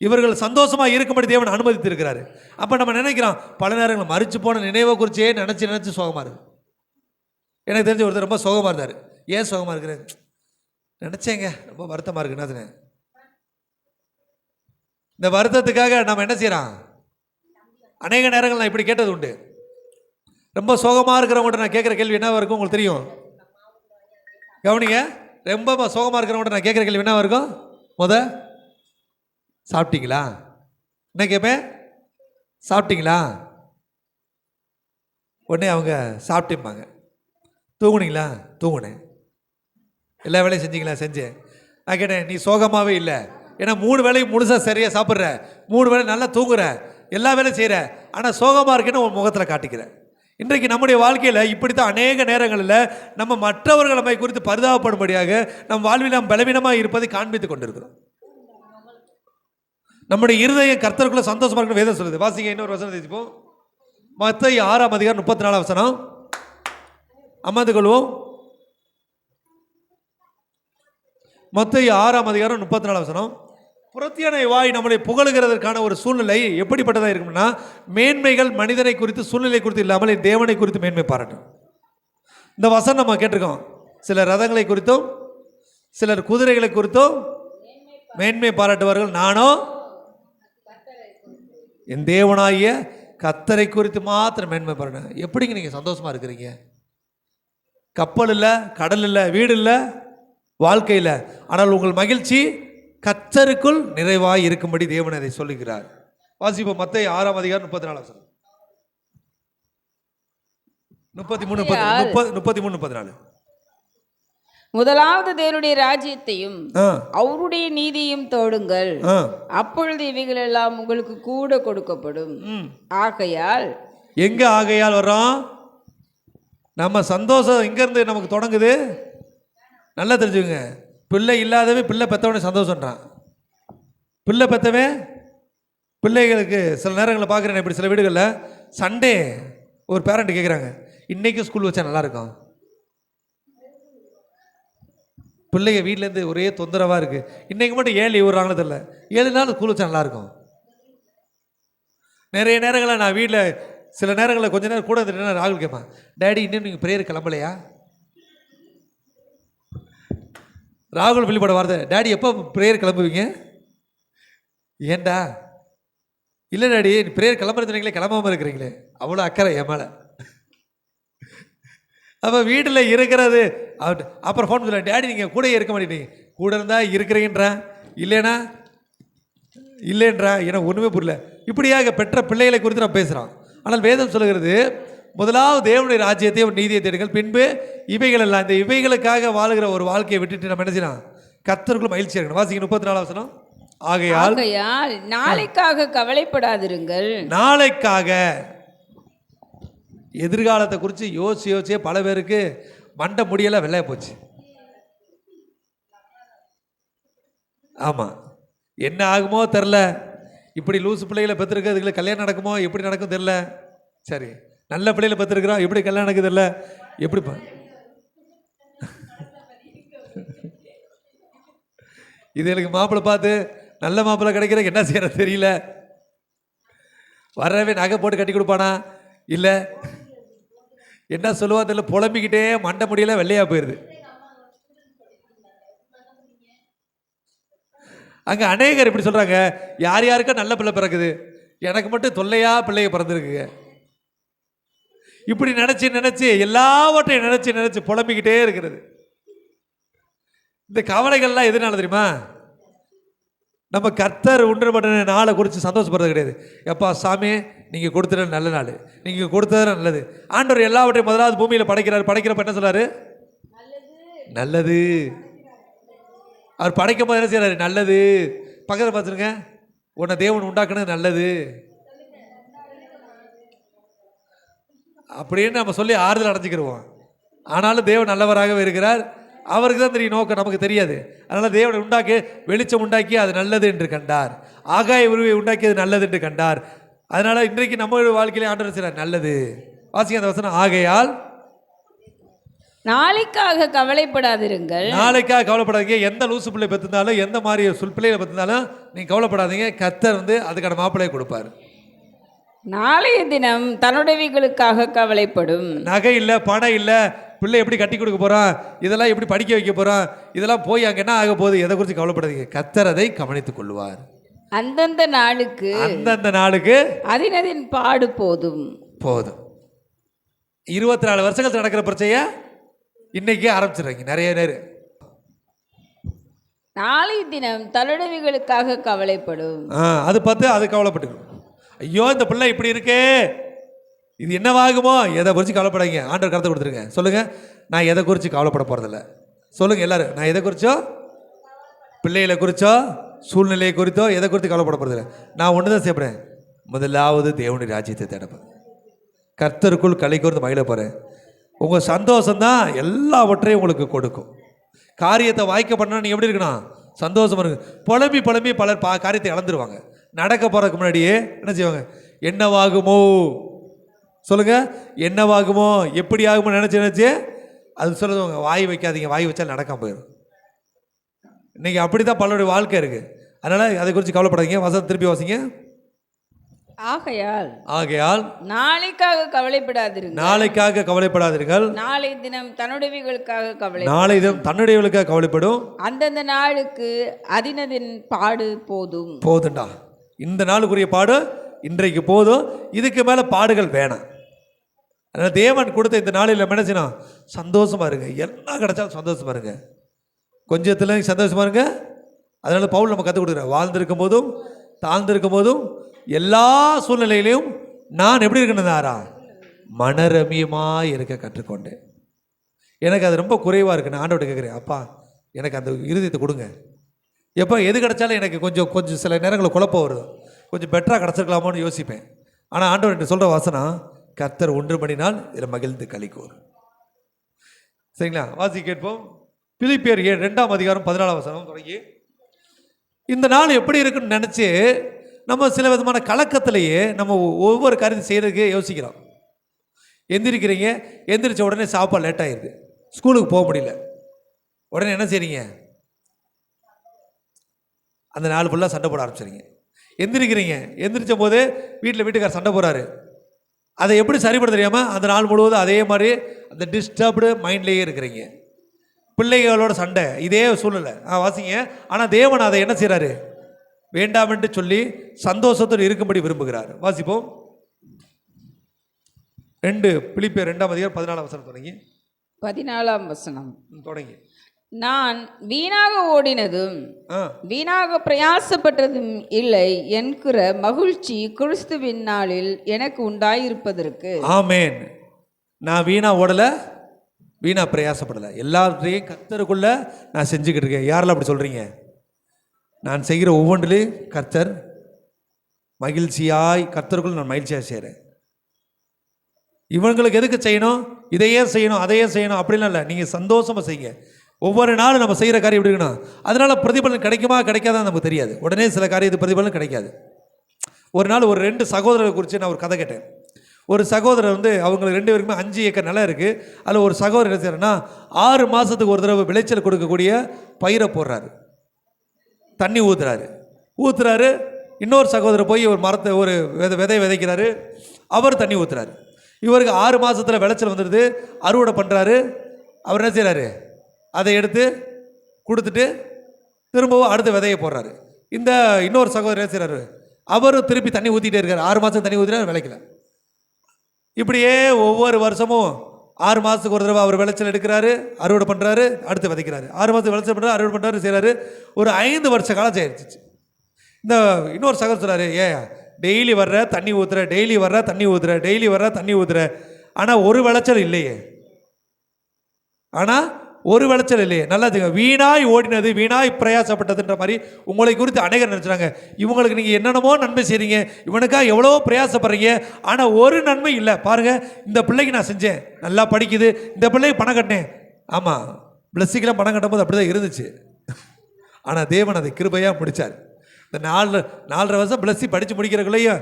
இவர்கள் சந்தோஷமாக இருக்கும்படி தேவன் அனுமதித்திருக்கிறாரு. அப்போ நம்ம நினைக்கிறோம், பல நேரங்கள் மறிச்சு போன நினைவை குறிச்சே நினச்சி சோகமாக இருக்கு. எனக்கு தெரிஞ்ச ஒருத்தர் ரொம்ப சோகமாக இருந்தார். ஏன் சோகமாக இருக்கிறேன்? நினச்சேங்க ரொம்ப வருத்தமாக இருக்குன்னு. அதுன்னு இந்த வருத்தத்துக்காக நம்ம என்ன செய்யறோம்? அநேக நேரங்கள் நான் இப்படி கேட்டது உண்டு. ரொம்ப சோகமாக இருக்கிறவங்கள்ட்ட நான் கேட்குற கேள்வி என்னவா இருக்கும் உங்களுக்கு தெரியும்? கவனிங்க, ரொம்ப சோகமாக இருக்கிறவங்கள்ட்ட நான் கேட்குற கேள்வி என்னவா இருக்கும்? சாப்பிட்டீங்களா? என்ன கேட்பேன்? சாப்பிட்டீங்களா? உடனே அவங்க சாப்பிட்டேம்பாங்க. தூங்குனீங்களா? தூங்குனேன். எல்லா வேலையும் செஞ்சீங்களா? செஞ்சேன். நான் கேட்டேன், நீ சோகமாகவே இல்லை, ஏன்னா 3 வேளையும் முழுசாக சரியாக சாப்பிட்ற, 3 வேளை நல்லா தூங்குற, எல்லா வேலையும் செய்கிற, ஆனால் சோகமாக இருக்குன்னு உன் முகத்தில் காட்டிக்கிறேன். இன்றைக்கு நம்முடைய வாழ்க்கையில் இப்படித்தான் அநேக நேரங்களில் நம்ம மற்றவர்கள் நம்மை குறித்து பரிதாபப்படும்படியாக நம் வாழ்வில் நாம் பலவீனமாக இருப்பதை காண்பித்து கொண்டிருக்கிறோம். நம்முடைய இருதயம் கர்த்தருக்குள்ள சந்தோஷமாக இருக்கணும் வேதம் சொல்லுது. வாசிங்க இன்னொரு வசனம் தெரிஞ்சுப்போம். மத்தேயு 6ஆம் அதிகாரம் 34ஆம் வசனம். அமர்ந்து கொள்வோம். மத்தேயு 6ஆம் அதிகாரம் 34ஆம் வசனம். புறத்தியான வாய் நம்மளை புகழுகிறதற்கான ஒரு சூழ்நிலை எப்படிப்பட்டதாக இருக்கும்னா, மேன்மைகள் மனிதனை குறித்து சூழ்நிலை குறித்து இல்லாமல் தேவனை குறித்து மேன்மை பாராட்டும். இந்த வசனம் நம்ம கேட்டிருக்கோம். சிலர் ரதங்களை குறித்தும் சிலர் குதிரைகளை குறித்தும் மேன்மை பாராட்டுவார்கள். நானோ என் தேவனாகிய கர்த்தரை குறித்து மாத்திரம் மேன்மை பாராட்டு. எப்படிங்க நீங்கள் சந்தோஷமாக இருக்கிறீங்க? கப்பல் இல்லை, கடல் இல்லை, வீடு இல்லை, வாழ்க்கை இல்லை, ஆனால் உங்கள் மகிழ்ச்சி கர்த்தருக்குள் நிறைவாய் இருக்கும்படி தேவன் அதை சொல்லுகிறார். வாசிப்போம். மத்தேயு 6ஆம் அதிகாரம் 34ஆம் வசனம். 33-34. முதலாவது தேவனுடைய ராஜ்யத்தையும் அவருடைய நீதியும் தேடுங்கள், அப்பொழுது இவைகள் எல்லாம் உங்களுக்கு கூட கொடுக்கப்படும். ஆகையால் எங்க ஆகையால் வர்றோம்? நம்ம சந்தோஷம் எங்கேருந்து நமக்கு தொடங்குது? நல்லா தெரிஞ்சுங்க. பிள்ளை இல்லாதவன் பிள்ளை பெற்றவனே சந்தோஷன்றான். பிள்ளை பெற்றவன் பிள்ளைகளுக்கு சில நேரங்களில் பார்க்குறேன். இப்படி சில வீடுகளில் சண்டே ஒரு பேரண்ட் கேட்குறாங்க, இன்றைக்கும் ஸ்கூல் வச்சா நல்லாயிருக்கும். பிள்ளைங்க வீட்டிலேருந்து ஒரே தொந்தரவாக இருக்குது. இன்றைக்கு மட்டும் 7 விடுறாங்களோ தெரியல, 7 நாள் ஸ்கூல் வச்சா நல்லாயிருக்கும். நிறைய நேரங்களில் நான் வீட்டில் சில நேரங்களில் கொஞ்ச நேரம் கூட இருந்துட்டு ராகுல் கேட்பான், டேடி இன்னும் நீங்கள் ப்ரேயர் கிளம்பலையா? ராகுல் வெளிப்பட வார்த்தை, டேடி எப்போ ப்ரேயர் கிளம்புவீங்க? ஏண்டா? இல்லை டேடி, ப்ரேயர் கிளம்புறதுனீங்களே, கிளம்பாமல் இருக்கிறீங்களே. அவ்வளோ அக்கறை என் மேலே. அப்போ வீட்டில் இருக்கிறது. அப்புறம் ஃபோன் சொல்ல, டேடி நீங்கள் கூட இருக்க மாட்டேங்க. கூட இருந்தால் இருக்கிறீங்கன்றேன், இல்லைன்னா இல்லைன்றா. எனக்கு ஒன்றுமே புரியல. இப்படியாக பெற்ற பிள்ளைகளை குறித்து நான் பேசுகிறோம். ஆனால் வேதம் சொல்லுகிறது, முதலாவது தேவனுடைய ராஜ்யத்தை ஒரு நீதியை தேடுங்கள், பின்பு இவைகள் எல்லாம். இந்த இவைகளுக்காக வாழ்கிற ஒரு வாழ்க்கையை விட்டுட்டு நம்ம என்ன செய்யலாம்? கர்த்தருக்குள் மகிழ்ச்சி இருக்கணும். வாசிங்க 34ஆம் வசனம். ஆகையால் நாளைக்காக கவலைப்படாதிருங்கள். நாளைக்காக எதிர்காலத்தை குறித்து யோசிச்சே பல பேருக்கு மண்டை முடியெல்லாம் வெள்ளைய போச்சு. ஆமாம், என்ன ஆகுமோ தெரில, இப்படி லூசு பிள்ளைகளை பெற்றிருக்கிறதுக்கு கல்யாணம் நடக்குமோ, எப்படி நடக்கும் தெரில. சரி, நல்ல பிள்ளைகளை பெற்றிருக்கிறோம், எப்படி கல்யாணம் நடக்குது தெரில, எப்படி இது எனக்கு மாப்பிள்ளை பார்த்து நல்ல மாப்பிள்ளை கிடைக்கிறதுக்கு என்ன செய்யற தெரியல. வரவே நகை போட்டு கட்டி கொடுப்பானா, இல்லை என்ன சொல்லுவா தெரியல, புலம்பிக்கிட்டே மண்டை முடியல வெள்ளையா போயிடுது. அங்கே அநேகர் இப்படி சொல்கிறாங்க, யார் யாருக்கா நல்ல பிள்ளை பிறக்குது, எனக்கு மட்டும் தொல்லையா பிள்ளைய பிறந்திருக்குங்க. இப்படி நினச்சி நினச்சி எல்லாவற்றையும் நினச்சி நினச்சி புலம்பிக்கிட்டே இருக்கிறது. இந்த கவலைகள்லாம் எதுனால தெரியுமா? நம்ம கர்த்தர் உண்டு பண்ணின நாளை குறித்து சந்தோஷப்படுறது கிடையாது. எப்பா சாமி நீங்கள் கொடுத்தது நல்ல நாள், நீங்கள் கொடுத்தது நல்லது. ஆண்டவர் எல்லாவற்றையும் முதலாவது பூமியில் படைக்கிறார். படைக்கிறப்ப என்ன சொல்கிறாரு? நல்லது. அவர் படைக்கும் போது என்ன செய்யறாரு? நல்லது. பக்கத்தில் பார்த்துருங்க, உன்னை தேவன் உண்டாக்குனது நல்லது அப்படின்னு நம்ம சொல்லி ஆறுதல் அடைஞ்சிக்கிடுவோம். ஆனாலும் தேவன் நல்லவராகவே இருக்கிறார். அவருக்கு தான் தெரியும் நோக்கம், நமக்கு தெரியாது. அதனால் தேவனை உண்டாக்கி வெளிச்சம் உண்டாக்கி அது நல்லது என்று கண்டார். ஆகாய உருவை உண்டாக்கி அது நல்லது என்று கண்டார். அதனால் இன்றைக்கு நம்ம வாழ்க்கையிலே ஆண்டவர் செய்கிறார் நல்லது. வாசிங்க அந்த வசனம். ஆகையால் நாளைக்காக கவலைப்படாதிருங்கள். நாளைக்காக கவலைப்படாதீங்க. எந்த லூசு பிள்ளை பெற்றிருந்தாலும், எந்த மாதிரி சொல் பிள்ளைகளை பெற்றிருந்தாலும் நீங்கள் கவலைப்படாதீங்க. கர்த்தர் அதுக்கான மாப்பிள்ளையை கொடுப்பார். நாளைய தினம் தன்னுடையவைகளுக்காக கவலைப்படும். நகை இல்லை, பணம் இல்லை, பிள்ளை எப்படி கட்டி கொடுக்க போகிறான், இதெல்லாம் எப்படி படிக்க வைக்க போகிறான், இதெல்லாம் போய் அங்கே என்ன ஆக போகுது, எதை குறித்து கவலைப்படாதீங்க. கர்த்தர் அதை கவனித்துக் கொள்வார். அந்தந்த நாளுக்கு அதினதின் பாடு போதும். 24 வருஷங்கள் நடக்கிற பிரச்சனைய இன்னைக்கே ஆரம்பிச்சிடுறாங்க நிறைய நேரம். நாளைய தினம் தன்னுடையவைகளுக்காக கவலைப்படும். அது பார்த்து அது கவலைப்பட்டுக்கணும். ஐயோ இந்த பிள்ளை இப்படி இருக்கே, இது என்னவாகுமோ, எதை குறித்து கவலைப்படாதீங்க. ஆண்டவர் கருத்தை கொடுத்துருங்க. சொல்லுங்கள், நான் எதை குறித்து கவலைப்பட போகிறதில்ல. சொல்லுங்கள் எல்லாரும், நான் எதை குறித்தோ, பிள்ளைகளை குறித்தோ, சூழ்நிலையை குறித்தோ எதை குறித்து கவலைப்பட போகிறதில்ல. நான் ஒன்று தான் செய்யப்படுறேன், முதலாவது தேவனுடைய ராஜ்யத்தை தேடப்பேன். கர்த்தருக்குள் களை கூர்ந்து மகிழ போகிறேன். உங்கள் சந்தோஷம்தான் எல்லாவற்றையும் உங்களுக்கு கொடுக்கும். காரியத்தை வாய்க்க பண்ணால் நீங்கள் எப்படி இருக்கணும்? சந்தோஷமாக இருக்கு. புலம்பி புலம்பி பலர் காரியத்தை இழந்துருவாங்க. நடக்க போகிறதுக்கு முன்னாடியே என்ன செய்வாங்க? என்னவாகுமோ, சொல்லுங்கள், என்னவாகுமோ, எப்படி ஆகுமோ நினச்சி அது சொல்லுவாங்க. வாய் வைக்காதீங்க, வாய் வச்சா நடக்காம போயிடும். இன்றைக்கி அப்படி தான் பலருடைய வாழ்க்கை இருக்குது. அதனால் அதை குறித்து கவலைப்படாதீங்க. வசனம் திருப்பி வாசிங்க. ஆகையால் நாளைக்காக கவலைப்படாதீர்கள். நாளை தினம் தன்னுடையவர்களுக்காக கவலைப்படும். அந்தந்த நாளுக்கு அதினதின் பாடு போதும்டா. இந்த நாளுக்குரிய பாடு இன்றைக்கு போதும், இதுக்கு மேலே பாடுகள் வேணாம். அதனால் தேவன் கொடுத்த இந்த நாளில் நினைச்சினா சந்தோஷமா இருங்க. எல்லாம் கிடைச்சாலும் சந்தோஷமா இருங்க. கொஞ்சத்துல சந்தோஷமா இருங்க. அதனால பவுல் நம்ம கற்றுக் கொடுக்குறேன், வாழ்ந்திருக்கும் போதும் தாழ்ந்திருக்கும் போதும் எல்லா சூழ்நிலையிலையும் நான் எப்படி இருக்கணும்னாரா, மனரமியமாக இருக்க கற்றுக்கொண்டேன். எனக்கு அது ரொம்ப குறைவாக இருக்குது. நான் ஆண்டவர்கிட்ட கேட்குறேன், அப்பா எனக்கு அந்த இருதயத்தை கொடுங்க. எப்போ எது கிடைச்சாலும் எனக்கு கொஞ்சம் சில நேரங்களில் குழப்பம் வருது, கொஞ்சம் பெட்டராக கிடச்சிருக்கலாமோன்னு யோசிப்பேன். ஆனால் ஆண்டவர் சொல்கிற வசனம், கர்த்தர் ஒன்று பண்ணினால் இதில் மகிழ்ந்து களிக்கூர். சரிங்களா? வாசி கேட்போம். பிலிப்பியர் 2:14 தொடங்கி இந்த நாள் எப்படி இருக்குன்னு நினச்சி நம்ம சில விதமான கலக்கத்திலேயே நம்ம ஒவ்வொரு காரியத்தை செய்கிறதுக்கு யோசிக்கிறோம். எந்திரிக்கிறீங்க, எந்திரிச்ச உடனே சாப்பாடு லேட் ஆகிடுது, ஸ்கூலுக்கு போக முடியல. உடனே என்ன செய்றீங்க? அந்த நாள் ஃபுல்லாக சண்டை போட ஆரம்பிச்சிடுறீங்க. எந்திரிக்கிறீங்க, எந்திரிச்ச போது வீட்டுக்கார் சண்டை போகிறாரு. அதை எப்படி சரிபட தெரியாமல் அந்த நாள் முழுவதும் அதே மாதிரி அந்த டிஸ்டர்ப்டு மைண்ட்லேயே இருக்கிறீங்க. பிள்ளைகளோட சண்டை, இதே சூழ்நிலை. வாசிங்க. ஆனால் தேவன் அதை என்ன செய்கிறாரு? வேண்டாம் என்று சொல்லி சந்தோஷத்தோடு இருக்கும்படி விரும்புகிறார். வாசிப்போம். பிலிப்பியர் 2:14 தொடங்கி 14 தொடங்கி. நான் வீணாக ஓடினதும் வீணாக பிரயாசப்பட்டதும் இல்லை என்கிற மகிழ்ச்சி கிறிஸ்துவின் நாளில் எனக்கு உண்டாயிருப்பதற்கு. ஆமேன். நான் வீணா ஓடலை, வீணா பிரயாசப்படலை, எல்லாத்தையும் கர்த்தருக்குள்ள நான் செஞ்சுக்கிட்டு இருக்கேன். யாரெல்லாம் அப்படி சொல்கிறீங்க? நான் செய்கிற ஒவ்வொன்றிலையும் கர்த்தர் மகிழ்ச்சியாய், கர்த்தருக்குள்ள நான் மகிழ்ச்சியாக செய்கிறேன். இவங்களுக்கு எதுக்கு செய்யணும், இதையே செய்யணும் அதையே செய்யணும் அப்படிலாம் இல்லை. நீங்கள் சந்தோஷமாக செய்யுங்க. ஒவ்வொரு நாளும் நம்ம செய்கிற காரியம் எப்படி இருக்கணும், அதனால் பிரதிபலன் கிடைக்குமா கிடைக்காதான் நமக்கு தெரியாது. உடனே சில காரியத்துக்கு பிரதிபலன் கிடைக்காது. ஒரு நாள் ஒரு 2 சகோதரரை குறித்து நான் ஒரு கதை கேட்டேன். ஒரு சகோதரர் வந்து அவங்களுக்கு 2 பேருக்குமே 5 ஏக்கர் நிலம் இருக்குது. அதில் ஒரு சகோதரர் என்ன செய்யறேன்னா 6 மாதத்துக்கு ஒரு தடவை விளைச்சல் கொடுக்கக்கூடிய பயிரை போடுறாரு, தண்ணி ஊற்றுறாரு. இன்னொரு சகோதரர் போய் ஒரு மரத்தை ஒரு விதையை விதைக்கிறாரு, அவர் தண்ணி ஊற்றுறாரு. இவருக்கு 6 மாதத்தில் விளைச்சல் வந்துடுது, அறுவடை பண்ணுறாரு. அவர் என்ன செய்கிறாரு, அதை எடுத்து கொடுத்துட்டு திரும்பவும் அடுத்த விதையை போடுறாரு. இந்த இன்னொரு சகோதரர் என்ன செய்கிறாரு, அவரும் திருப்பி தண்ணி ஊற்றிட்டே இருக்கார். 6 மாதம் தண்ணி ஊற்றினா விளைக்கல. இப்படியே ஒவ்வொரு வருஷமும் 6 மாதத்துக்கு ஒரு தடவை அவர் விளைச்சல் எடுக்கிறாரு, அறுவடை பண்ணுறாரு, அடுத்து விதைக்கிறாரு. 6 மாதத்துக்கு விளைச்சல் பண்ணுறாரு, அறுவடை பண்ணுறாரு, செய்கிறாரு. ஒரு 5 வருஷ காலம் செய்யிடுச்சு. இந்த இன்னொரு சகோதரர் சொல்கிறாரு, டெய்லி வர்ற தண்ணி ஊற்றுற, டெய்லி வர்ற தண்ணி ஊற்றுற, டெய்லி வர்ற தண்ணி ஊற்றுற, ஆனால் ஒரு விளைச்சல் இல்லையே. நல்லா வீணாய் ஓடினது, வீணாய் பிரயாசப்பட்டதுன்ற மாதிரி உங்களை குறித்து அநேகர் நினச்சாங்க. இவங்களுக்கு நீங்கள் என்னென்னமோ நன்மை செய்கிறீங்க, இவனுக்காக எவ்வளோ பிரயாசப்படுறீங்க, ஆனால் ஒரு நன்மை இல்லை. பாருங்கள், இந்த பிள்ளைக்கு நான் செஞ்சேன், நல்லா படிக்குது, இந்த பிள்ளைக்கு பணம் கட்டினேன். ஆமாம், பிளஸ்ஸிக்கெல்லாம் பணம் கட்டும்போது அப்படி தான் இருந்துச்சு. ஆனால் தேவன் அதை கிருபையாக முடித்தார். இந்த 4.5 வருஷம் பிளஸ்ஸி படித்து முடிக்கிறக்குள்ளேயும்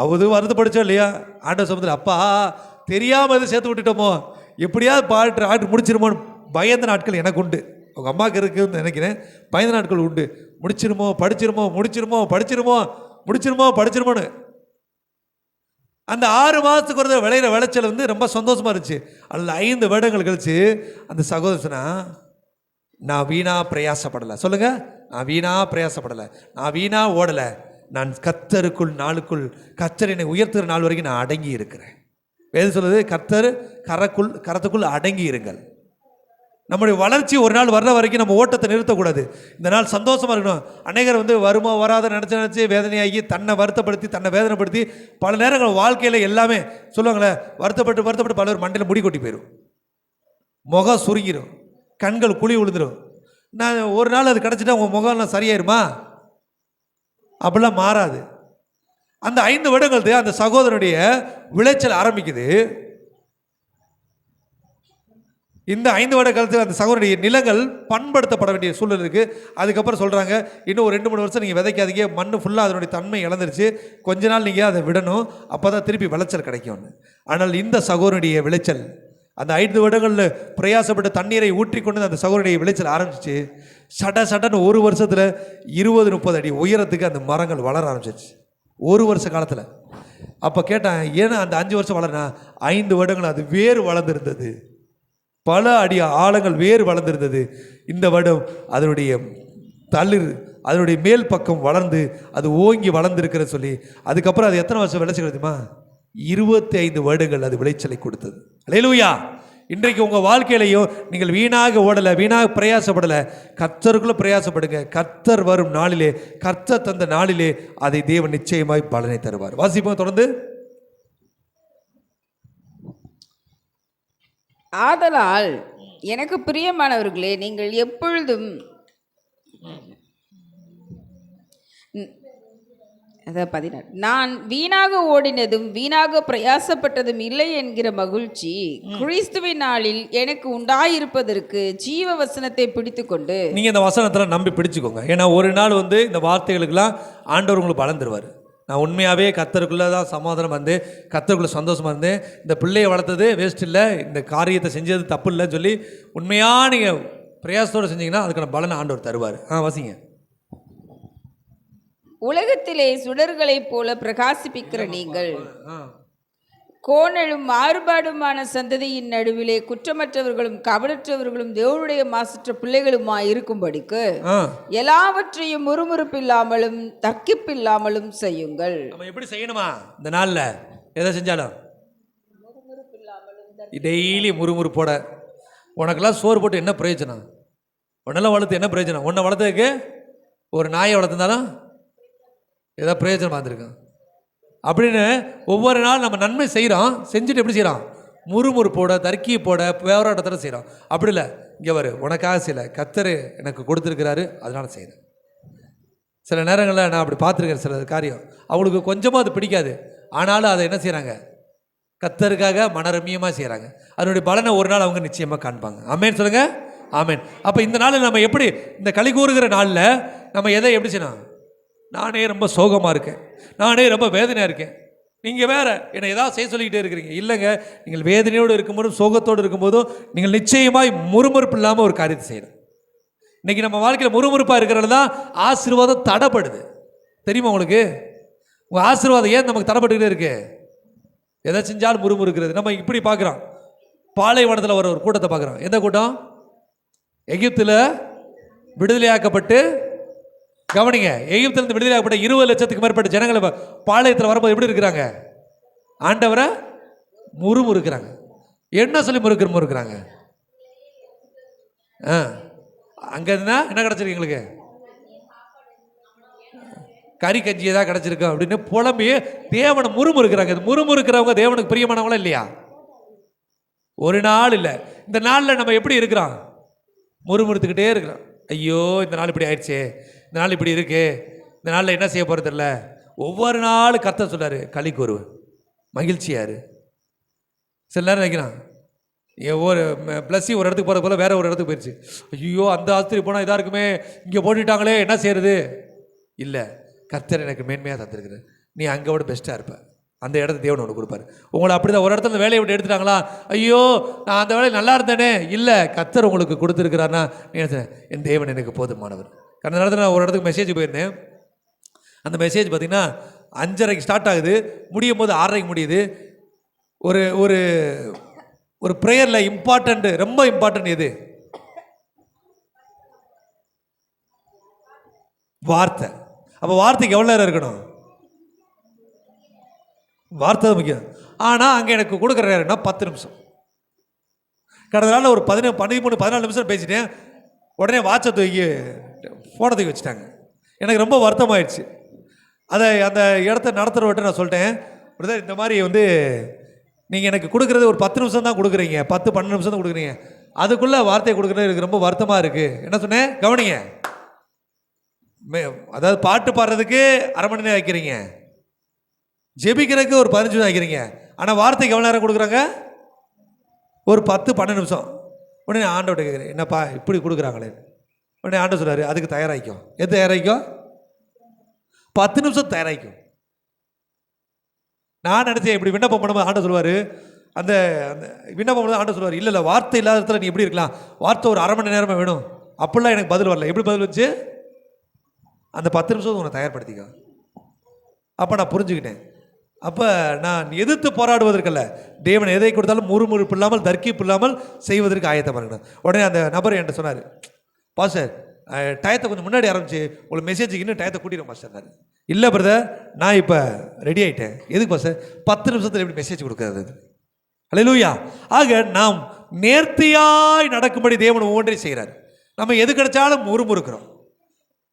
அவது வருது படித்தோம் இல்லையா, ஆண்டவர் சமூகத்தில் அப்பா தெரியாமல் எது சேர்த்து விட்டுட்டோமோ, எப்படியாவது ஆட்டு முடிச்சிருமோன்னு பயந்த நாட்கள் எனக்கு உண்டு. அவங்க அம்மாவுக்கு இருக்குன்னு நினைக்கிறேன். பயந்த நாட்கள் உண்டு. படிச்சிருமோன்னு அந்த 6 மாதத்துக்கு ஒரு விளையிற விளைச்சல் வந்து ரொம்ப சந்தோஷமாக இருந்துச்சு. அதில் 5 வருடங்கள் கழிச்சு அந்த சகோதரனா, நான் வீணாக பிரயாசப்படலை. சொல்லுங்கள், நான் வீணாக பிரயாசப்படலை, நான் வீணாக ஓடலை, நான் கர்த்தருக்குள் நாளுக்குள் கர்த்தர் என்னை உயர்த்துகிற நாள் வரைக்கும் நான் அடங்கி இருக்கிறேன். வேதம் சொல்லுது, கர்த்தர் கரத்துக்குள் அடங்கி இருங்கள். நம்முடைய வளர்ச்சி ஒரு நாள் வர்ற வரைக்கும் நம்ம ஓட்டத்தை நிறுத்தக்கூடாது. இந்த நாள் சந்தோஷமாக இருக்கணும். அநேகர் வந்து வருமா வராத நினச்சி வேதனையாகி தன்னை வருத்தப்படுத்தி தன்னை வேதனைப்படுத்தி பல நேரங்கள் வாழ்க்கையில் எல்லாமே சொல்லுவாங்களே, வருத்தப்பட்டு பலர் மண்டையில் முடி கொட்டி போயிடும், முகம் சுருங்கிடும், கண்கள் குழி விழுந்துடும். நான் ஒரு நாள் அது கிடச்சிட்டா உங்கள் முகம்லாம் சரியாயிருமா? அப்படிலாம் மாறாது. அந்த 5 வருடங்களுக்கு அந்த சகோதரனுடைய விளைச்சல் ஆரம்பிக்குது. இந்த 5 வருட காலத்தில் அந்த சகோதரனுடைய நிலங்கள் பண்படுத்தப்பட வேண்டிய சூழல் இருக்குது. அதுக்கப்புறம் சொல்கிறாங்க, இன்னும் ஒரு 2-3 வருஷம் நீங்கள் விதைக்காதீங்க, மண் ஃபுல்லாக அதனுடைய தன்மை இழந்துருச்சு, கொஞ்ச நாள் நீங்கள் அதை விடணும், அப்போ தான் திருப்பி விளைச்சல் கிடைக்கும்னு. ஆனால் இந்த சகோதரனுடைய விளைச்சல் அந்த 5 வருடங்களில் பிரயாசப்பட்ட தண்ணீரை ஊற்றி கொண்டு அந்த சகோதரனுடைய விளைச்சல் ஆரம்பிச்சிச்சு. சடன்னு ஒரு வருஷத்தில் 20-30 அடி உயரத்துக்கு அந்த மரங்கள் வளர ஆரம்பிச்சிச்சு ஒரு வருஷ காலத்தில். அப்போ கேட்டேன், ஏன்னா அந்த 5 வருஷம் வளர்னா 5 வருடங்கள் அது வேறு வளர்ந்துருந்தது, பல அடி ஆழங்கள் வேறு வளர்ந்துருந்தது. இந்த வருடம் அதனுடைய தளிர் அதனுடைய மேல் பக்கம் வளர்ந்து அது ஓங்கி வளர்ந்துருக்கிற சொல்லி அதுக்கப்புறம் அது எத்தனை வருஷம் விளைச்சல் தெரியுமா? 25 வருடங்கள் அது விளைச்சலை கொடுத்தது. அல்லேலூயா. இன்றைக்கு உங்கள் வாழ்க்கையிலையும் நீங்கள் வீணாக ஓடலை, வீணாக பிரயாசப்படலை, கர்த்தருக்குள்ளே பிரயாசப்படுங்க. கர்த்தர் வரும் நாளிலே, கர்த்தர் தந்த நாளிலே அதை தேவன் நிச்சயமாய் பலனை தருவார். வாசிப்போம் தொடர்ந்து. ஆதலால் எனக்கு பிரியமானவர்களே, நீங்கள் எப்பொழுதும் நான் வீணாக ஓடினதும் வீணாக பிரயாசப்பட்டதும் இல்லை என்கிற மகிழ்ச்சி கிறிஸ்துவின் நாளில் எனக்கு உண்டாயிருப்பதற்கு ஜீவ வசனத்தை பிடித்து கொண்டு. நீங்க இந்த வசனத்தில் நம்பி பிடிச்சுக்கோங்க. ஏன்னா ஒரு நாள் வந்து இந்த வார்த்தைகளுக்கெல்லாம் ஆண்டவர் உங்களுக்கு பலன் தருவார். நான் உண்மையாகவே கர்த்தருக்குள்ளே தான் சமாதானம் வந்து கர்த்தருக்குள்ளே சந்தோஷமாக இருந்தேன், இந்த பிள்ளையை வளர்த்தது வேஸ்ட் இல்லை, இந்த காரியத்தை செஞ்சது தப்பு இல்லைன்னு சொல்லி உண்மையாக நீங்கள் பிரயாசத்தோடு செஞ்சீங்கன்னா அதுக்கான பலனை ஆண்டவர் தருவார். வாசிங்க. உலகத்திலே சுடர்களைப் போல பிரகாசிப்பிக்கிற நீங்கள் கோணலும் மாறுபாடுமான சந்ததியின் நடுவிலே குற்றமற்றவர்களும் கபடற்றவர்களும் தேவனுடைய மாசற்ற பிள்ளைகளுமாய் இருக்கும்படிக்கு எல்லாவற்றையும் முறுமுறுப்பில்லாமலும் தர்க்கிப்பில்லாமலும் செய்யுங்கள். நம்ம எப்படி செய்யணுமா? இந்த நாளில் எதை செஞ்சாலும் டெய்லி முறுமுறுப்போட. உனக்கெல்லாம் சோறு போட்டு என்ன பிரயோஜனம்? உன்னெல்லாம் வளர்த்து என்ன பிரயோஜனம்? உன்னை வளர்த்ததுக்கு ஒரு நாயை வளர்த்துருந்தாலும் ஏதோ பிரயோஜனம் பார்த்துருக்கோம் அப்படின்னு ஒவ்வொரு நாள் நம்ம நன்மை செய்கிறோம். செஞ்சுட்டு எப்படி செய்கிறோம்? முறுமுறுப்போட தர்க்கி போட போராட்டத்தோட செய்கிறோம். அப்படி இல்லை, இங்கே வரு, உனக்காக செய்யலை, கர்த்தர் எனக்கு கொடுத்துருக்கிறாரு அதனால செய்கிறேன். சில நேரங்களில் நான் அப்படி பார்த்துருக்கேன். சில காரியம் அவங்களுக்கு கொஞ்சமாக அது பிடிக்காது, ஆனாலும் அதை என்ன செய்கிறாங்க? கர்த்தருக்காக மனரமியமாக செய்கிறாங்க. அதனுடைய பலனை ஒரு நாள் அவங்க நிச்சயமாக காண்பாங்க. ஆமென் சொல்லுங்கள். ஆமென். அப்போ இந்த நாளில் நம்ம எப்படி இந்த களி கூறுகிற நாளில் நம்ம எதை எப்படி செய்யணும்? நானே ரொம்ப சோகமாக இருக்கேன், நானே ரொம்ப வேதனையாக இருக்கேன், நீங்கள் வேற என்னை ஏதாவது செய்ய சொல்லிக்கிட்டே இருக்கிறீங்க. இல்லைங்க, நீங்கள் வேதனையோடு இருக்கும்போதும் சோகத்தோடு இருக்கும்போதும் நீங்கள் நிச்சயமாய் முறுமுறுப்பு இல்லாமல் ஒரு காரியத்தை செய்யணும். இன்றைக்கி நம்ம வாழ்க்கையில் முறுமுறுப்பாக இருக்கிறது தான் ஆசீர்வாதம் தடைப்படுது. தெரியுமா உங்களுக்கு? உங்கள் ஆசீர்வாதம் ஏன் நமக்கு தடைப்பட்டுக்கிட்டே இருக்கு? எதை செஞ்சாலும் முறுமுறுக்கிறது. நம்ம இப்படி பார்க்குறோம், பாலைவனத்தில் வர ஒரு கூட்டத்தை பார்க்குறோம். எந்த கூட்டம்? எகிப்தில் விடுதலையாக்கப்பட்டு, கவனிங்க, எகிப்திலிருந்து விடுதலையாக்கப்பட்ட 20 லட்சத்துக்கு மேற்பட்ட ஜனங்களை பாளையத்தில் வரும்போது எப்படி இருக்கிறாங்க? ஆண்டவரை முறுமுறுக்கிறாங்க. என்ன சொல்லி முறுக்கிறாங்க? அங்கே இருந்தால் என்ன கிடச்சிருக்கு எங்களுக்கு? கறி கஞ்சியை தான் கிடச்சிருக்கோம் அப்படின்னு புலம்பி தேவனை முறுமுறுக்கிறாங்க. முறுமுறுக்கிறவங்க தேவனுக்கு பிரியமானவங்களா இல்லையா? ஒரு நாள் இல்லை, இந்த நாளில் நம்ம எப்படி இருக்கிறோம்? முறுமுறுத்துக்கிட்டே இருக்கிறோம். ஐயோ, இந்த நாள் இப்படி ஆயிடுச்சு, இந்த நாள் இப்படி இருக்கு, இந்த நாளில் என்ன செய்ய போகிறது இல்லை. ஒவ்வொரு நாள் கர்த்தர் சொல்றாரு, களி கூறு, மகிழ்ச்சியாரு. சில நேரம் நினைக்கிறான், ஒரு ப்ளஸ்ஸி ஒரு இடத்துக்கு போகிறது போல வேற ஒரு இடத்துக்கு போயிடுச்சு. ஐயோ, அந்த ஆஸ்திரி போனால் இதாக இருக்குமே, இங்கே போட்டுட்டாங்களே, என்ன செய்யறது? இல்லை, கர்த்தர் எனக்கு மேன்மையாக தந்திருக்குது, நீ அங்கே விட பெஸ்ட்டாக இருப்ப, அந்த இடத்த தேவன் ஒன்று கொடுப்பாரு. உங்களை அப்படி தான் ஒரு இடத்துல வேலையை விட்டு எடுத்துட்டாங்களா, ஐயோ நான் அந்த வேலையை நல்லா இருந்தேனே, இல்லை கர்த்தர் உங்களுக்கு கொடுத்துருக்கிறாருன்னா நீ என் தேவன் எனக்கு போதுமானவர். கடந்த நேரத்தில் நான் ஒரு இடத்துக்கு மெசேஜ் போயிருந்தேன். அந்த மெசேஜ் பார்த்திங்கன்னா 5:30 ஸ்டார்ட் ஆகுது, முடியும் போது 6:30 முடியுது. ஒரு ஒரு ஒரு ப்ரேயரில் இம்பார்ட்டண்ட், ரொம்ப இம்பார்ட்டன்ட் எது? வார்த்தை. அப்போ வார்த்தைக்கு எவ்வளோ நேரம் இருக்கணும்? வார்த்தை தான் முக்கியம். ஆனால் அங்கே எனக்கு கொடுக்குற நேரம்னா 10 நிமிஷம். கடந்த நாளில் ஒரு 13-14 நிமிஷம் பேசிட்டேன். உடனே வாட்சை தூக்கி ஃபோனை தூக்கி வச்சுட்டாங்க. எனக்கு ரொம்ப வருத்தமாயிடுச்சு. அதை அந்த இடத்த நடத்துகிறவர்கிட்ட நான் சொல்லிட்டேன், பிரதர் இந்த மாதிரி வந்து நீங்கள் எனக்கு கொடுக்குறது ஒரு 10 நிமிஷம் தான் கொடுக்குறீங்க, 10-12 நிமிஷம் தான் கொடுக்குறீங்க, அதுக்குள்ளே வார்த்தையை கொடுக்குறது எனக்கு ரொம்ப வருத்தமாக இருக்குது. என்ன சொன்னேன்? கவனிங்க, அதாவது பாட்டு பாடுறதுக்கு அரை மணி நேரம் வைக்கிறீங்க, ஜெபிக்கிறதுக்கு ஒரு 15 நிமிஷம் வைக்கிறீங்க, ஆனால் வார்த்தைக்கு எவ்வளோ நேரம் கொடுக்குறாங்க? ஒரு 10-12 நிமிஷம். உடனே ஆண்டவர்கிட்ட கேட்குறேன், என்னப்பா இப்படி கொடுக்குறாங்களே? உடனே ஆண்டவர் சொல்கிறாரு, அதுக்கு தயாராகிக்கும். எது தயாராகிக்கும்? 10 நிமிஷம் தயாராகிக்கும். நான் நினச்சேன் இப்படி விண்ணப்பம் பண்ணும்போது ஆண்டவர் சொல்லுவார், அந்த அந்த விண்ணப்பம் பண்ணும்போது ஆண்டவர் சொல்லுவார், இல்லை இல்லை வார்த்தை இல்லாத இடத்துல நீ எப்படி இருக்கலாம், வார்த்தை ஒரு அரை மணி நேரமாக வேணும். அப்படிலாம் எனக்கு பதில் வரல. எப்படி பதில் வச்சு? அந்த 10 நிமிஷம் உன்னை தயார்படுத்திக்கோ. அப்போ நான் புரிஞ்சுக்கிட்டேன். அப்போ நான் எதிர்த்து போராடுவதற்கல்ல, தேவன் எதை கொடுத்தாலும் முறுமுறுப்பு இல்லாமல் தர்க்கிப்பு இல்லாமல் செய்வதற்கு ஆயத்தமாக இருக்கணும். உடனே அந்த நபர் என்கிட்ட சொன்னார், பாஸ்டர் டயத்தை கொஞ்சம் முன்னாடி ஆரம்பிச்சு உங்களுக்கு மெசேஜுக்கு இன்னும் டயத்தை கூட்டிடும் பாஸ்டர். இல்லை பிரதர், நான் இப்போ ரெடி ஆகிட்டேன். எதுக்கு பாஸ்டர்? 10 நிமிஷத்தில் எப்படி மெசேஜ் கொடுக்குறது? அல்லேலூயா. ஆக நாம் நேர்த்தியாய் நடக்கும்படி தேவன் ஒவ்வொன்றையும் செய்கிறார். நம்ம எது கிடைச்சாலும் முறுமுறுக்கிறோம்.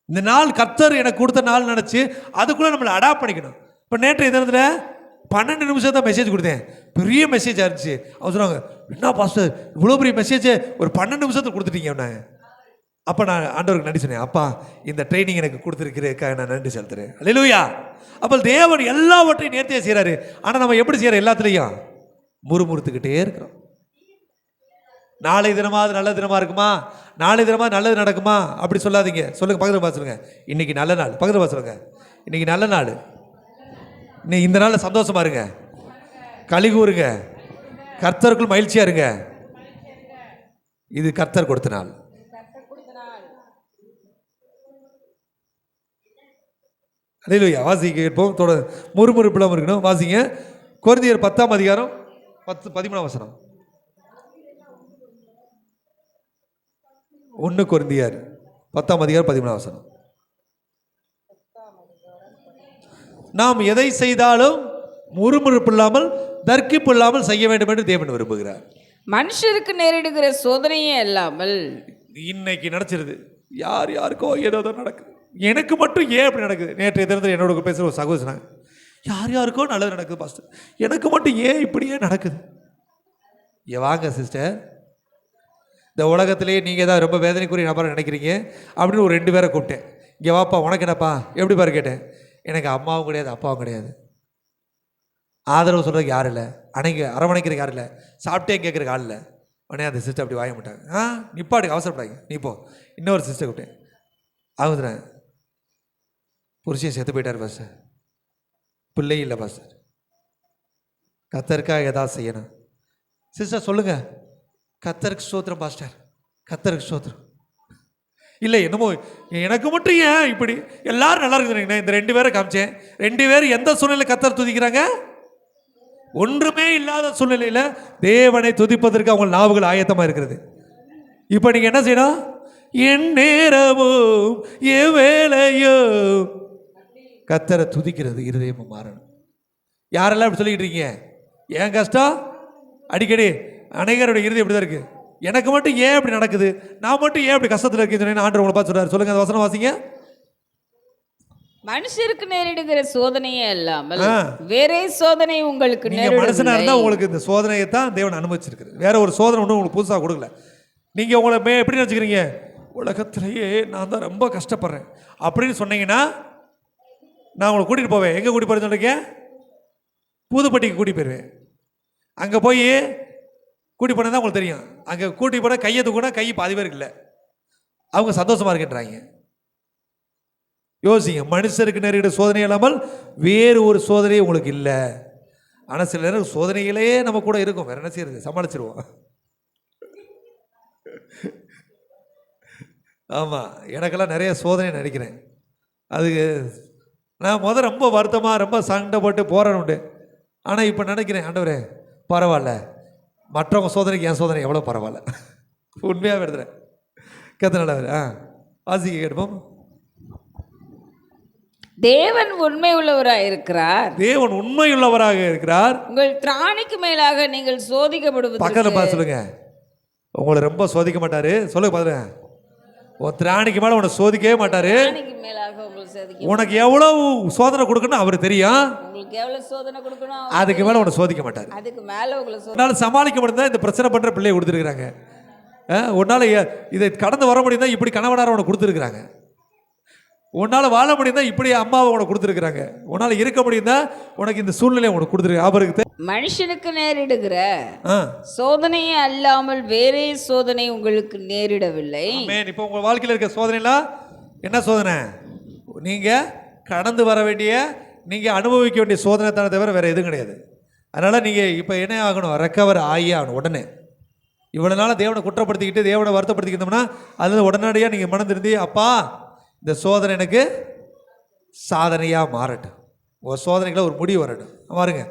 இந்த நாள் கர்த்தர் எனக்கு கொடுத்த நாள் நினச்சி அதுக்குள்ளே நம்மளை அடாப்ட் பண்ணிக்கணும். இப்போ நேற்று தினத்தில் 12 நிமிஷம் தான் மெசேஜ் கொடுத்தேன், பெரிய மெசேஜாக இருந்துச்சு. அவங்க சொன்னாங்க, என்ன பாஸ்டர் இவ்வளோ பெரிய மெசேஜை ஒரு 12 நிமிஷத்தை கொடுத்துட்டீங்க அவனை. அப்போ நான் ஆண்டவருக்கு நன்றி சொன்னேன், அப்பா இந்த ட்ரைனிங் எனக்கு கொடுத்துருக்கிறதுக்காக நான் நன்றி செலுத்துறேன். அல்லேலூயா. அப்போ தேவன் எல்லாவற்றையும் நேர்த்தியாக செய்கிறாரு. ஆனால் நம்ம எப்படி செய்கிறோம்? எல்லாத்துலேயும் முறுமுறுத்துக்கிட்டே இருக்கிறோம். நாளை தினமாவது நல்ல தினமாக இருக்குமா, நாளை தினமாக நல்லது நடக்குமா அப்படி சொல்லாதீங்க. சொல்லுங்கள், பக்கத்தில் பார்த்து சொல்லுங்கள், இன்றைக்கி நல்ல நாள். பக்கத்தில் பார்த்து சொல்லுங்கள், இன்றைக்கி நல்ல நாள். இன்னைக்கு இந்த நாளில் சந்தோஷமா இருங்க, களி கூறுங்க, கர்த்தருக்குள் மகிழ்ச்சியா இருங்க. இது கர்த்தர் கொடுத்த நாள். அல்லேலூயா. வாசிக்க கேட்போம். முறுமுறுப்பு இல்லாமல் இருக்கணும். வாசிங்க. கொரிந்தியர் 10ஆம் அதிகாரம் 13ஆம் வசனம். 1 கொரிந்தியர் 10ஆம் அதிகாரம் 13ஆம் வசனம். நாம் எதை செய்தாலும் முறுமுறுப்பு இல்லாமல் தர்க்கிப்பு இல்லாமல் செய்ய வேண்டும் என்று தேவன் விரும்புகிறார். மனுஷருக்கு நேரிடுகிற சோதனையே அல்லாமல் இன்னைக்கு நடச்சிருது, யார் யாருக்கோ ஏதோ நடக்குது, எனக்கு மட்டும் ஏன் அப்படி நடக்குது? நேற்றைய தினத்தில் என்னோட பேசுகிற ஒரு சகோதரி சொன்னாங்க, யார் யாருக்கோ நல்லது நடக்குது பாஸ்டர், எனக்கு மட்டும் ஏன் இப்படியே நடக்குது? வாங்க சிஸ்டர், இந்த உலகத்திலேயே நீங்கள் தான் ரொம்ப வேதனைக்குரிய நபரை நினைக்கிறீங்க அப்படின்னு ஒரு 2 பேரை கூப்பிட்டேன். இங்கே வாப்பா, உனக்கு என்னப்பா, எப்படி பாரு கேட்டேன். எனக்கு அம்மாவும் கிடையாது, அப்பாவும் கிடையாது, ஆதரவு சொல்கிறதுக்கு யாரும் இல்லை, அரவணைக்கிறதுக்கு யாரும் இல்லை, சாப்பிட்டே கேட்குறதுக்கு ஆள் இல்லை, உடனே அந்த சிஸ்டர் அப்படி வாங்க மாட்டாங்க. நிப்பாடு, அவசரப்படாங்க, நீ போ. இன்னொரு சிஸ்டர் கூப்பிட்டேன், அவங்க புருஷன் செத்து போயிட்டார் பாஸ்டர், பிள்ளை இல்லை பாஸ்டர், கத்தருக்காக ஏதாவது செய்யணும். சிஸ்டர் சொல்லுங்க. கத்தருக்கு ஸ்தோத்திரம் பாஸ்டர், கத்தருக்கு ஸ்தோத்திரம். இல்லை என்னமோ எனக்கு மட்டும் ஏன் இப்படி, எல்லாரும் நல்லா இருக்குதுங்க. இந்த 2 பேரை காமிச்சேன், 2 பேரும் எந்த சூழ்நிலையில் கத்தர் துதிக்கிறாங்க? ஒன்றுமே இல்லாத சூழ்நிலையில் தேவனை துதிப்பதற்கு அவங்க நாவுகள் ஆயத்தமாக இருக்கிறது. இப்போ நீங்கள் என்ன செய்யணும்? என் நேரமோ என் வேலையோ கத்தரை துதிக்கிறது இருதயமும் மாறணும். யாரெல்லாம் இப்படி சொல்லிக்கிட்டு இருக்கீங்க? ஏன் கஷ்டம் அடிக்கடி அநேகருடைய இருதயம் இப்படி தான் இருக்குது. எனக்கு மட்டும் ஏன் இப்படி நடக்குது, நான் மட்டும் ஏன் இப்படி கஷ்டத்தில் இருக்கேன்னு ஆண்டவர் உங்களை பார்த்து சொல்றாரு. சொல்லுங்க, அந்த வசனம் வாசிங்க. மனுஷருக்கு நேரிடுகிற சோதனையே அல்லாமல் வேற சோதனை உங்களுக்கு மனுஷனா இருந்தா உங்களுக்கு இந்த சோதனையை தான் தேவன் அனுமதிச்சிருக்கிறது. வேற ஒரு சோதனை ஒன்றும் உங்களுக்கு புதுசாக கொடுக்கல. நீங்க உங்களை எப்படி நினச்சிக்கிறீங்க? உலகத்திலேயே நான் தான் ரொம்ப கஷ்டப்படுறேன் அப்படின்னு சொன்னீங்கன்னா நான் உங்களை கூட்டிகிட்டு போவேன். எங்கே கூட்டி போகிறேன்னு சொல்லிங்க? புதுப்பட்டிக்கு கூட்டி போயிடுவேன். அங்கே போய் கூட்டி போனால் தான் உங்களுக்கு தெரியும். அங்கே கூட்டி போனால் கையை தூக்குனா கை பாதி பேருக்கு இல்லை, அவங்க சந்தோஷமாக இருக்கின்றாங்க. யோசிங்க, மனுஷருக்கு நேரிட சோதனை இல்லாமல் வேறு ஒரு சோதனையே உங்களுக்கு இல்லை. ஆனால் சில நேரம் சோதனைகளே நம்ம கூட இருக்கும், வேற என்ன செய்யறது, சமாளிச்சிருவோம். ஆமாம், எனக்கெல்லாம் நிறைய சோதனை நினைக்கிறேன். அதுக்கு நான் ரொம்ப வருத்தமாக ரொம்ப சண்டை போட்டு போகிறேன் உண்டு. ஆனால் இப்போ நினைக்கிறேன், ஆண்டவரே பரவாயில்ல, மற்றவங்க சோதனைக்கு என் சோதனை எவ்வளோ பரவாயில்ல. உண்மையாக எழுதுறேன். கத்தனால வாசிக்க கேட்போம். தேவன் உண்மை உள்ளவராக இருக்கிறார். தேவன் உண்மை உள்ளவராக இருக்கிறார். உங்கள் திராணிக்கு மேலாக நீங்கள் சோதிக்கப்படுவது. பக்கத்தில் பார்த்து சொல்லுங்க, உங்களை ரொம்ப சோதிக்க மாட்டாரு. சொல்லுங்க பாருங்க, உன் திராணிக்கு மேல உன்னை சோதிக்கவே மாட்டாரு. உனக்கு எவ்வளவு சோதனை கொடுக்கணும் அவருக்கு தெரியும். உங்களுக்கு எவ்வளவு சோதனை கொடுக்கணும் அதுக்கு மேல உன்னை சோதிக்க மாட்டாரு. அதுக்கு மேல உங்களை உன்னால சமாளிக்க முடியும். இந்த பிரச்சனை பண்ற பிள்ளையை கொடுத்துருக்காங்க. உன்னால இதை கடந்து வர முடியும். இப்படி கணவனார உனக்கு கொடுத்துருக்காங்க. உன்னால வாழ முடியுதா, இப்படி அம்மாவை உனக்கு கொடுத்துருக்காங்க. உன்னால இருக்க முடியுதா, உனக்கு இந்த சூழ்நிலை உனக்கு கொடுத்துருக்கு. அவருக்கு மனுஷனுக்கு நேரிடுகிற சோதனையே அல்லாமல் வேறே சோதனை உங்களுக்கு நேரிடவில்லை. இப்போ உங்க வாழ்க்கையில் இருக்க சோதனைலாம் என்ன சோதனை? நீங்க கடந்து வர வேண்டிய, நீங்க அனுபவிக்க வேண்டிய சோதனை தானே தவிர வேற எதுவும் கிடையாது. அதனால நீங்க இப்போ என்ன ஆகணும்? ரெக்கவர் ஆகியே ஆகணும் உடனே. இவ்வளவு நாள் தேவனை குற்றப்படுத்திக்கிட்டு தேவனை வருத்தப்படுத்திக்கிட்டோம்னா அது உடனடியாக நீங்க மனம் திருந்தி, அப்பா இந்த சோதனை எனக்கு சாதனையாக மாறட்டும், ஒரு சோதனைகளை ஒரு முடிவு வரட்டும். பாருங்க,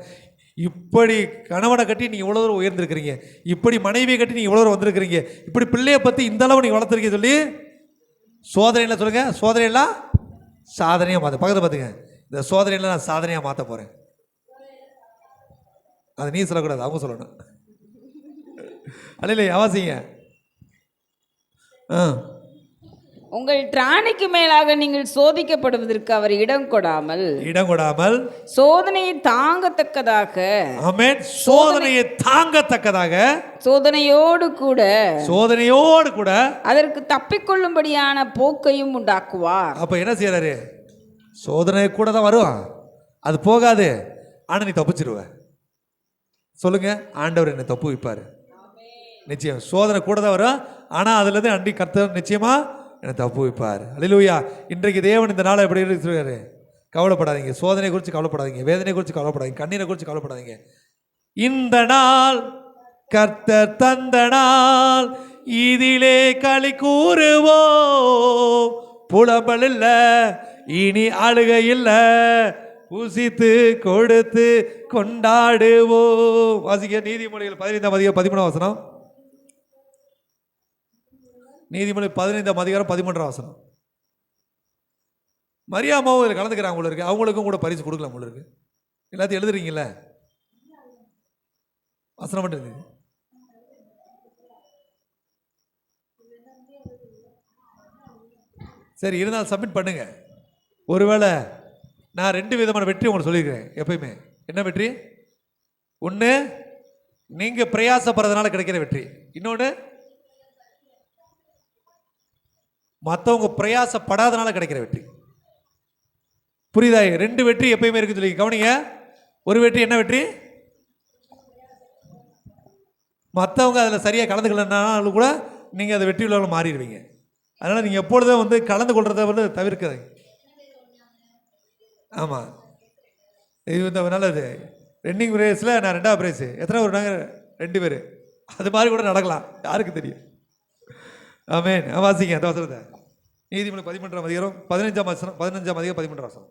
இப்படி கணவனை கட்டி நீங்கள் இவ்வளோ தூரம் உயர்ந்திருக்கிறீங்க, இப்படி மனைவியை கட்டி நீங்கள் இவ்வளோ தூரம் வந்திருக்கிறீங்க, இப்படி பிள்ளையை பற்றி இந்த அளவு நீங்கள் வளர்த்துருக்கீங்க சொல்லி சோதனையில் சொல்லுங்கள், சோதனையெல்லாம் சாதனையாக மாற்ற. பக்கத்தில் பார்த்துங்க, இந்த சோதனையில் நான் சாதனையாக மாற்ற போகிறேன். அது நீ சொல்லக்கூடாது, அவங்க சொல்லணும். அல்ல அவசியங்க. உங்கள் திராணிக்கு மேலாக நீங்கள் சோதிக்கப்படுவதற்கு அவர் இடம் கொடாமல் சோதனையை தாங்கத்தக்கதாக, ஆமென், சோதனையை தாங்கத்தக்கதாக, சோதனையோடு கூட அதற்கு தப்பிக்கொள்ளும்படியான போக்கையும் உண்டாக்குவார். அப்ப என்ன செய்யறாரு? சோதனை கூட தான் வரும், அது போகாது, ஆனா நீ தப்பிச்சிருவ. சொல்லுங்க, ஆண்டவர் என்ன தப்பு வைப்பாரு நிச்சயம். சோதனை கூட தான் வரும், ஆனா அதுல இருந்து அண்டி கர்த்தர் நிச்சயமா என்னை தப்பு வைப்பார். அல்லேலூயா. இன்றைக்கு தேவன் இந்த நாளை எப்படி இருக்கிறாரு? கவலைப்படாதீங்க, சோதனை குறித்து கவலைப்படாதீங்க, வேதனை குறித்து கவலைப்படாதீங்க, கண்ணீரை குறித்து கவலைப்படாதீங்க. இந்த நாள் கர்த்தர் தந்த நாள், இதிலே களி கூறுவோம். புலம்பல் இல்லை, இனி அழுகை இல்லை, புசித்து கொடுத்து கொண்டாடுவோம். வாசிக்க நீதிமொழிகள் 15:13. நீதிமொழி 15:13. மரியாமாவும் இதில் கலந்துக்கிறாங்க போல இருக்கு. அவங்களுக்கும் கூட பரிசு கொடுக்கலாம் போல இருக்கு. எல்லாத்தையும் எழுதுறீங்கல்ல, வசனம் மட்டும் இருக்கு. சரி, இருந்தாலும் சப்மிட் பண்ணுங்க. ஒருவேளை நான் 2 விதமான வெற்றி உங்களுக்கு சொல்லியிருக்கிறேன் எப்பயுமே. என்ன வெற்றி? ஒன்று நீங்கள் பிரயாசப்படுறதுனால கிடைக்கிற வெற்றி, இன்னொன்று மற்றவங்க பிரயாசப்படாதனால கிடைக்கிற வெற்றி. புரியுதா? 2 வெற்றி எப்பயுமே இருக்குன்னு சொல்லி கவனிங்க. ஒரு வெற்றி என்ன வெற்றி? மற்றவங்க அதில் சரியாக கலந்துக்கலனாலும் கூட நீங்கள் அதை வெற்றி உள்ளவங்க மாறிடுவீங்க. அதனால் நீங்கள் எப்பொழுதும் வந்து கலந்து கொள்றதை வந்து தவிர்க்காதீங்க. ஆமாம், இது இந்த நல்லது. ரன்னிங் ரேஸில் நான் 2வது ப்ரைஸு. எத்தனை பேர் நாங்கள் 2 பேர். அது மாதிரி கூட நடக்கலாம், யாருக்கு தெரியும். ஆமென். வாசிங்க அந்த வசனத்தை. நீதிமொழிகள் 13ஆம் அதிகாரம் 15ஆம் வசனம். 15ஆம் அதிகாரம் 13ஆம் வசனம்.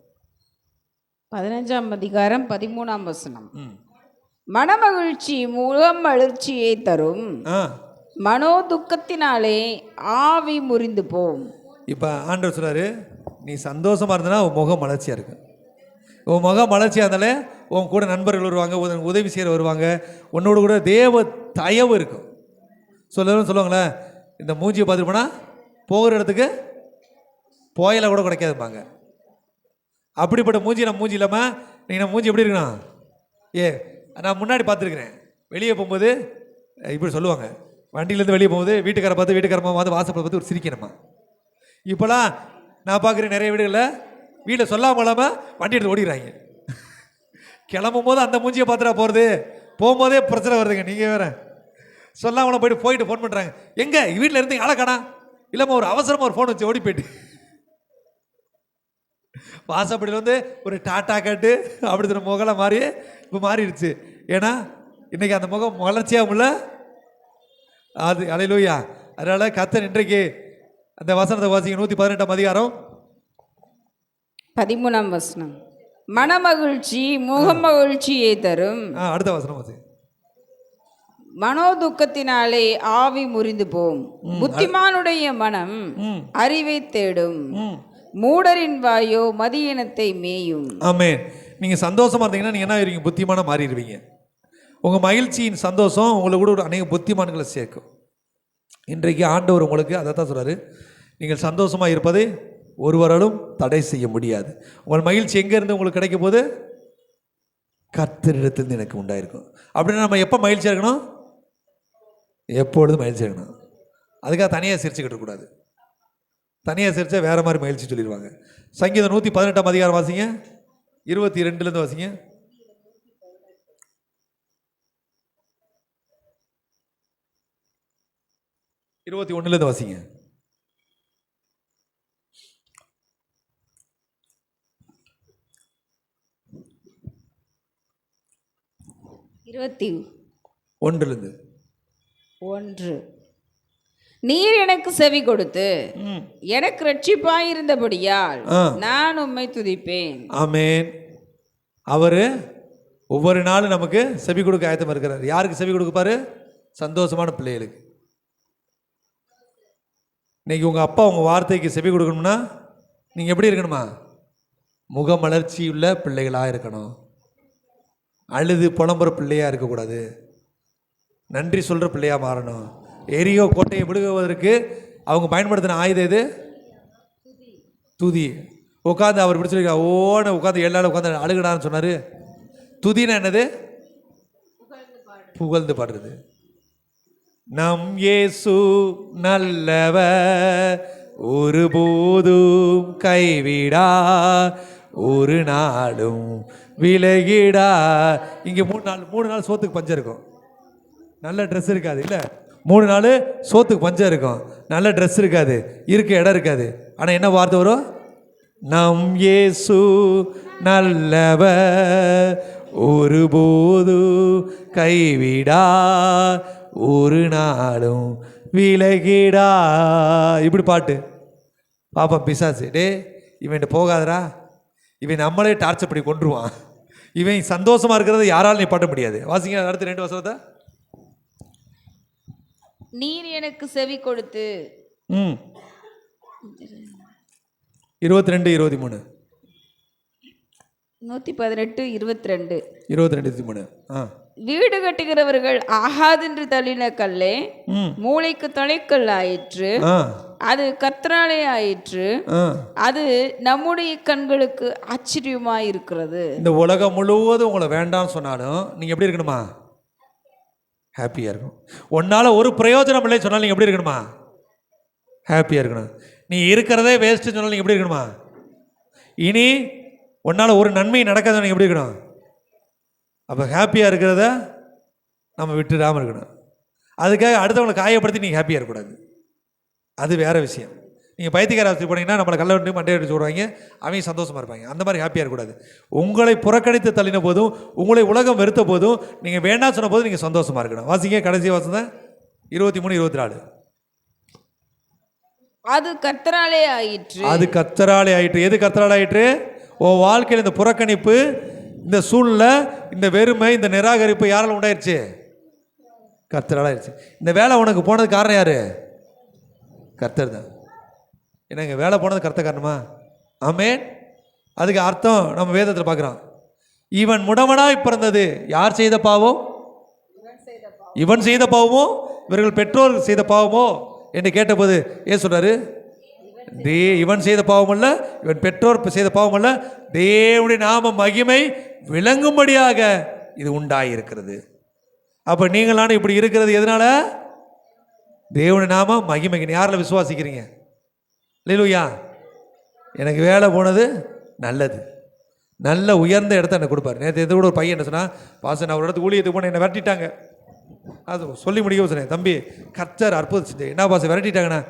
15ஆம் அதிகாரம் 13ஆம் வசனம். மனமகிழ்ச்சி முகமலர்ச்சியை தரும், மனோ துக்கத்தினாலே ஆவி முறிந்து போம். இப்போ ஆண்டவர் சொல்றாரு, நீ சந்தோஷமா இருந்தனா உன் முகம் மலர்ச்சியாக இருக்கு. உன் முகம் மலர்ச்சியாக இருந்தாலே உன் கூட நண்பர்கள் வருவாங்க, உதவி செய்கிற வருவாங்க, உன்னோட கூட தேவ தயவு இருக்கும். சொல்லுவாங்களே, இந்த மூஞ்சியை பார்த்துட்டு போனால் போகிற இடத்துக்கு போயில கூட கிடைக்காதுப்பாங்க. அப்படிப்பட்ட மூஞ்சி நம்ம மூஞ்சி இல்லாமல் நீங்கள் நம்ம மூஞ்சி எப்படி இருக்கணும்? நான் முன்னாடி பார்த்துருக்குறேன். வெளியே போகும்போது இப்படி சொல்லுவாங்க, வண்டியிலேருந்து வெளியே போகும்போது வீட்டுக்காரை பார்த்து வீட்டுக்காரமாக வந்து வாசப்பை பார்த்து ஒரு சிரிக்கணுமா. இப்போலாம் நான் பார்க்குறேன் நிறைய வீடுகளில் வீட்டில் சொல்லாமல் இல்லாமல் வண்டி எடுத்து ஓடிடுறாங்க. கிளம்பும் போது அந்த மூஞ்சியை பார்த்துட்டா போகிறது, போகும்போதே பிரச்சனை வருதுங்க. நீங்கள் வேறு சொல்லாமல் போயிட்டு ஃபோன் பண்ணுறாங்க, எங்கே வீட்டில் இருந்து ஆளை காணா, இல்லாமல் ஒரு அவசரமாக ஒரு ஃபோன் வச்சு ஓடி போயிட்டு வாசப்படியில் வந்து ஒரு டாட்டா காட்டு அப்படி முகலாம் மாறி இப்போ மாறிடுச்சு. ஏன்னா இன்றைக்கி அந்த முகம் வளர்ச்சியாகவும் இல்லை அது. அல்லேலூயா. அதனால் கர்த்தர் இன்றைக்கு அந்த வசனத்தை வாசிங்க. 118ஆம் அதிகாரம் 13ஆம் வசனம். மனமகிழ்ச்சி முகமகிழ்ச்சியை தரும். அடுத்த வசனம் வாசிங்க. மனோ துக்கத்தினாலே ஆவி முறிந்து போம். புத்திமானுடைய மனம் அறிவை தேடும், மூடரின் வாயோ மதியினத்தை மேயும். ஆமென். நீங்கள் சந்தோஷமா இருந்தீங்கன்னா நீங்கள் என்ன ஆயிருவீங்க? புத்திமான மாறிடுவீங்க. உங்கள் மகிழ்ச்சியின் சந்தோஷம் உங்களுக்கு கூட ஒரு அநேக புத்திமான்களை சேர்க்கும். இன்றைக்கு ஆண்டவர் உங்களுக்கு அதை தான் சொல்கிறாரு, நீங்கள் சந்தோஷமாக இருப்பதை ஒருவராலும் தடை செய்ய முடியாது. உங்கள் மகிழ்ச்சி எங்கேருந்து உங்களுக்கு கிடைக்கும் போது கர்த்தரிடத்திலிருந்து எனக்கு உண்டாயிருக்கும். அப்படின்னா நம்ம எப்போ மகிழ்ச்சியாக இருக்கணும்? எப்பொழுதும் மகிழ்ச்சியாக இருக்கணும். அதுக்காக தனியாக சிரிச்சுக்கிட்டு இருக்கக்கூடாது. தனியாக சிரிச்சா வேறு மாதிரி மகிழ்ச்சி சொல்லிடுவாங்க. சங்கீதம் 118ஆம் அதிகாரம் வாசிங்க, 22லேருந்து வாசிங்க. 21லேருந்து வாசிங்க. இருபத்தி 1லேருந்து. நீர் எனக்கு செவி கொடுத்து எனக்கு ரட்சிப்பாயிருந்தபடியால் நான் உம்மை துதிப்பேன். ஆமென். அவர் ஒவ்வொரு நாளும் நமக்கு செவி கொடுக்க ஆயத்தமாக இருக்கிறார். யாருக்கு செவி கொடுப்பாரு? சந்தோஷமான பிள்ளைகளுக்கு. இன்னைக்கு உங்கள் அப்பா உங்கள் வார்த்தைக்கு செவி கொடுக்கணும்னா நீங்கள் எப்படி இருக்கணுமா? முகமலர்ச்சி உள்ள பிள்ளைகளாக இருக்கணும். அழுது புலம்புற பிள்ளையாக இருக்கக்கூடாது. நன்றி சொல்கிற பிள்ளையாக மாறணும். எரியோ கோட்டையை விடுவதற்கு அவங்க பயன்படுத்தின ஆயுதம் எது? துதி. உட்காந்து அவர் பிடிச்சிருக்கா ஓன உட்காந்து எல்லாரும் உட்காந்து அழுகடான்னு சொன்னார். துதினா என்னது? புகழ்ந்து பாடுறது. நம் இயேசு நல்லவர், ஒருபோதும் கைவிடா, ஒரு நாளும் விலகிடா. இங்கே 3 நாள் சோத்துக்கு பஞ்சம் இருக்கும், நல்ல ட்ரெஸ் இருக்காது. இல்லை 3 நாள் சோத்துக்கு பஞ்சம் இருக்கும், நல்ல ட்ரெஸ் இருக்காது, இருக்க இடம் இருக்காது. ஆனால் என்ன வார்த்தை வரும்? நம் இயேசு நல்லவர், ஒருபோது கைவிடா, ஒரு நாளும் விலகிடா. இப்படி பாட்டு பாப்பா பிசாசு, டே இவன் போகாதரா, இவன் நம்மளே டார்ச்சர் பண்ணி கொண்டுருவான், இவன் சந்தோஷமா இருக்கிறத யாராலும் நீ பாட்ட முடியாது. வாசிங்க அடுத்த 2 வசனத்தை. நீர் எனக்கு செவி கொடுத்து 22 23 118 22 23. வீடு கட்டுகிறவர்கள் ஆகாதென்று தள்ளின கல்லே மூளைக்கு தலைக்கல் ஆயிற்று, அது கர்த்தராலே ஆயிற்று, அது நம்முடைய கண்களுக்கு ஆச்சரியமாய் இருக்கிறது. இந்த உலகம் முழுவதும் உங்களை வேண்டாம்னு சொன்னாலும் நீங்க எப்படி இருக்கணுமா? ஹாப்பியாக இருக்கணும். உன்னால் ஒரு பிரயோஜனம் இல்லைன்னு சொன்னால் நீங்கள் எப்படி இருக்கணுமா? ஹாப்பியாக இருக்கணும். நீ இருக்கிறதே வேஸ்ட்டு சொன்னால் நீங்கள் எப்படி இருக்கணுமா? இனி உன்னால் ஒரு நன்மை நடக்காத நீங்கள் எப்படி இருக்கணும்? அப்போ ஹாப்பியாக இருக்கிறத நம்ம விட்டுடாமல் இருக்கணும். அதுக்காக அடுத்தவங்களை காயப்படுத்தி நீங்கள் ஹாப்பியாக இருக்கக்கூடாது. அது வேறு விஷயம். நீங்கள் பைத்தியக்கார ஆஸ்பத்திரி போனீங்கன்னா நம்மளை கல்ல விட்டு மண்டையை அடிச்சு விடுவாங்க, அவங்க சந்தோஷமாக இருப்பாங்க. அந்த மாதிரி ஹாப்பியாக இருக்கக்கூடாது. உங்களை புறக்கணித்து தள்ளின போதும், உங்களை உலகம் வெறுத்த போதும், நீங்கள் வேண்டாம் சொன்ன போதும் நீங்கள் சந்தோஷமாக இருக்கணும். வாசிங்க கடைசி வாசம் 23, 24. அது கர்த்தராலே ஆயிற்று. அது கர்த்தராலே ஆயிற்று. எது கர்த்தராலே ஆயிற்று? உன் வாழ்க்கையில் இந்த புறக்கணிப்பு, இந்த சூழ்நிலை, இந்த வெறுமை, இந்த நிராகரிப்பு யாரால் உண்டாயிருச்சு? கர்த்தரால் ஆயிடுச்சு. இந்த வேலை உனக்கு போனது காரணம் யாரு? கர்த்தர் தான். ஏன்னா இங்கே வேலை போனது கர்த்தர் காரணமா? ஆமென். அதுக்கு அர்த்தம் நம்ம வேதத்தில் பார்க்குறோம். இவன் முடவனாய் பிறந்தது யார் செய்த பாவம்? இவன் செய்த பாவமோ இவர்கள் பெற்றோர் செய்த பாவமோ என்று கேட்டபோது ஏன் சொல்றாரு? இவன் செய்த பாவம் அல்ல, இவன் பெற்றோர் செய்த பாவம் அல்ல, தேவனுடைய நாம மகிமை விளங்கும்படியாக இது உண்டாயிருக்கிறது. அப்போ நீங்களான இப்படி இருக்கிறது எதனால? தேவனுடைய நாம மகிமைக்கு. யாரில் விசுவாசிக்கிறீங்க? அல்லேலூயா. எனக்கு வேலை போனது நல்லது, நல்ல உயர்ந்த இடத்த எனக்கு கொடுப்பாரு. நேற்று எது கூட ஒரு பையன் என்ன சொன்னா, பாசன் நான் ஒரு இடத்துக்கு ஊழியத்துக்கு போனேன், என்னை விரட்டிட்டாங்க. அது சொல்லி முடிக்க சொன்னேன், தம்பி கர்த்தர் அற்புதம் செஞ்சு என்ன பாச விரட்டிட்டாங்கண்ணா.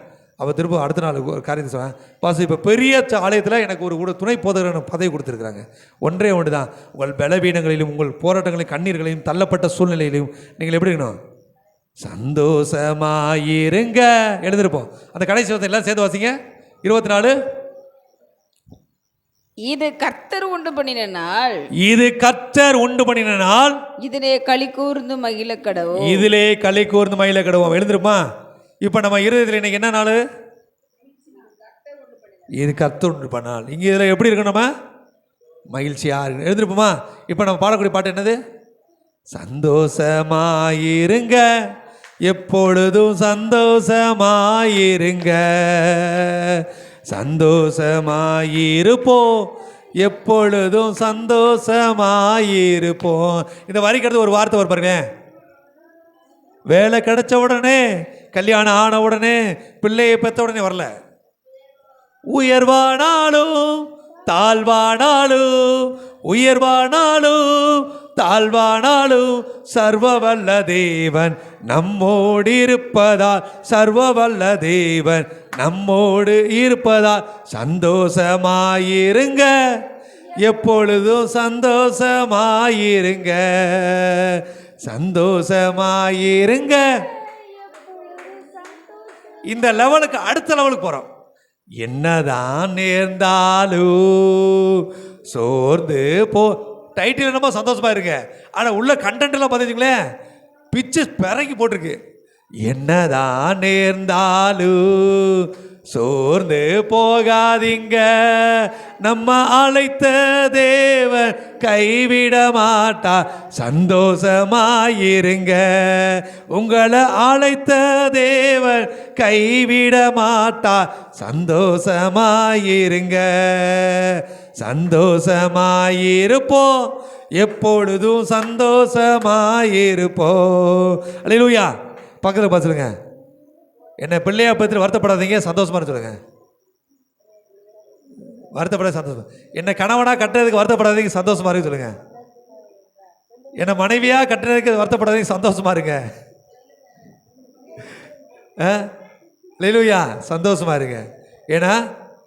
அவள் திரும்ப அடுத்த நாள் ஒரு காரியத்தை சொன்னேன், பாச இப்போ பெரிய ஆலயத்தில் எனக்கு ஒரு துணை போதகர் பதவி கொடுத்துருக்குறாங்க. ஒன்றே ஒன்று தான், உங்கள் பலவீனங்களிலும் உங்கள் போராட்டங்களையும் கண்ணீர்களையும் தள்ளப்பட்ட சூழ்நிலையிலையும் நீங்கள் எப்படி இருக்கணும்? சந்தோஷமாயிருங்க. எழுதிருப்போம். அந்த கடைசி வார்த்தை எல்லாம் சேர்த்து வாசிங்க. 24. இது கர்த்தர் உண்டு பண்ணின நாள். இது கர்த்தர் உண்டு பண்ணின நாள். இதிலே களி கூர்ந்து மகிழ கடவோம். இதிலே களி கூர்ந்து மகிழ கடவோம். எழுந்திருப்பா. இப்போ நம்ம இருதயத்தில் இன்னைக்கு என்ன நாள்? இது கர்த்தர் உண்டு பண்ணால். இங்கே இதில் எப்படி இருக்கணும்? நம்ம மகிழ்ச்சியா இருக்கு. எழுந்திருப்போமா. இப்போ நம்ம பாடக்கூடிய பாட்டு என்னது? சந்தோஷமாயிருங்க, எப்பொழுதும் சந்தோஷமாயிருங்க, சந்தோஷமாயிருப்போம், எப்பொழுதும் சந்தோஷமாயிருப்போம். இந்த வரிக்கிறது ஒரு வார்த்தை வரும் பாருங்க. வேலை கிடைச்ச உடனே, கல்யாணம் ஆன உடனே, பிள்ளையை பெற்ற உடனே வரல. உயர்வானாலும் தாழ்வானாலும், உயர்வானாலும் தாழ்வானாலும், சர்வவல்ல தேவன் நம்மோடு இருப்பதால், சர்வவல்ல தேவன் நம்மோடு இருப்பதால் சந்தோஷமாயிருங்க, எப்பொழுதும் சந்தோஷமாயிருங்க, சந்தோஷமாயிருங்க. இந்த லெவலுக்கு அடுத்த லெவலுக்கு போறோம். என்னதான் நேர்ந்தாலும் சோர்ந்து போ. டைட்டில் என்னமோ சந்தோஷமா இருங்க, ஆனா உள்ள கண்டென்ட் எல்லாம் பார்த்தீங்களேன் பிச்சு பிறக்கி போட்டிருக்கு. என்னதான் நேர்ந்தாலும் சோர்ந்து போகாதீங்க, நம்ம அழைத்த தேவன் கைவிட மாட்டார், சந்தோஷமாயிருங்க. உங்களை அழைத்த தேவன் கைவிட மாட்டார், சந்தோஷமாயிருங்க, சந்தோஷமாயிருப்போம், எப்பொழுதும் சந்தோஷமாயிருப்போம். அல்லேலூயா. பக்கத்தில் பார்த்துருங்க. என்ன பிள்ளையா பற்றி வருத்தப்படாதீங்க, சந்தோஷமா சொல்லுங்க. வருத்தப்பட சந்தோஷம். என்ன கணவனா கட்டுறதுக்கு வருத்தப்படாதீங்க, சந்தோஷமா இருக்கு சொல்லுங்க. என்ன மனைவியா கட்டுறதுக்கு வருத்தப்படாதீங்க, சந்தோஷமா இருங்க. அல்லேலூயா. சந்தோஷமா இருங்க. ஏன்னா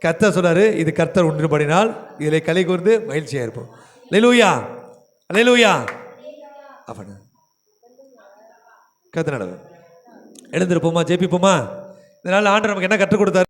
கர்த்தர் சொல்றாரு, இது கர்த்தர் உண்டுபடினால் இதில் களி கூர்ந்து மகிழ்ச்சியா இருப்போம். அல்லேலூயா. அல்லேலூயா. அப்ப கர்த்தர் நடவு எழுந்திருப்போமா, ஜெபிப்போமா. இதனால ஆண்டவர் நமக்கு என்ன கற்றுக் கொடுத்தாரு?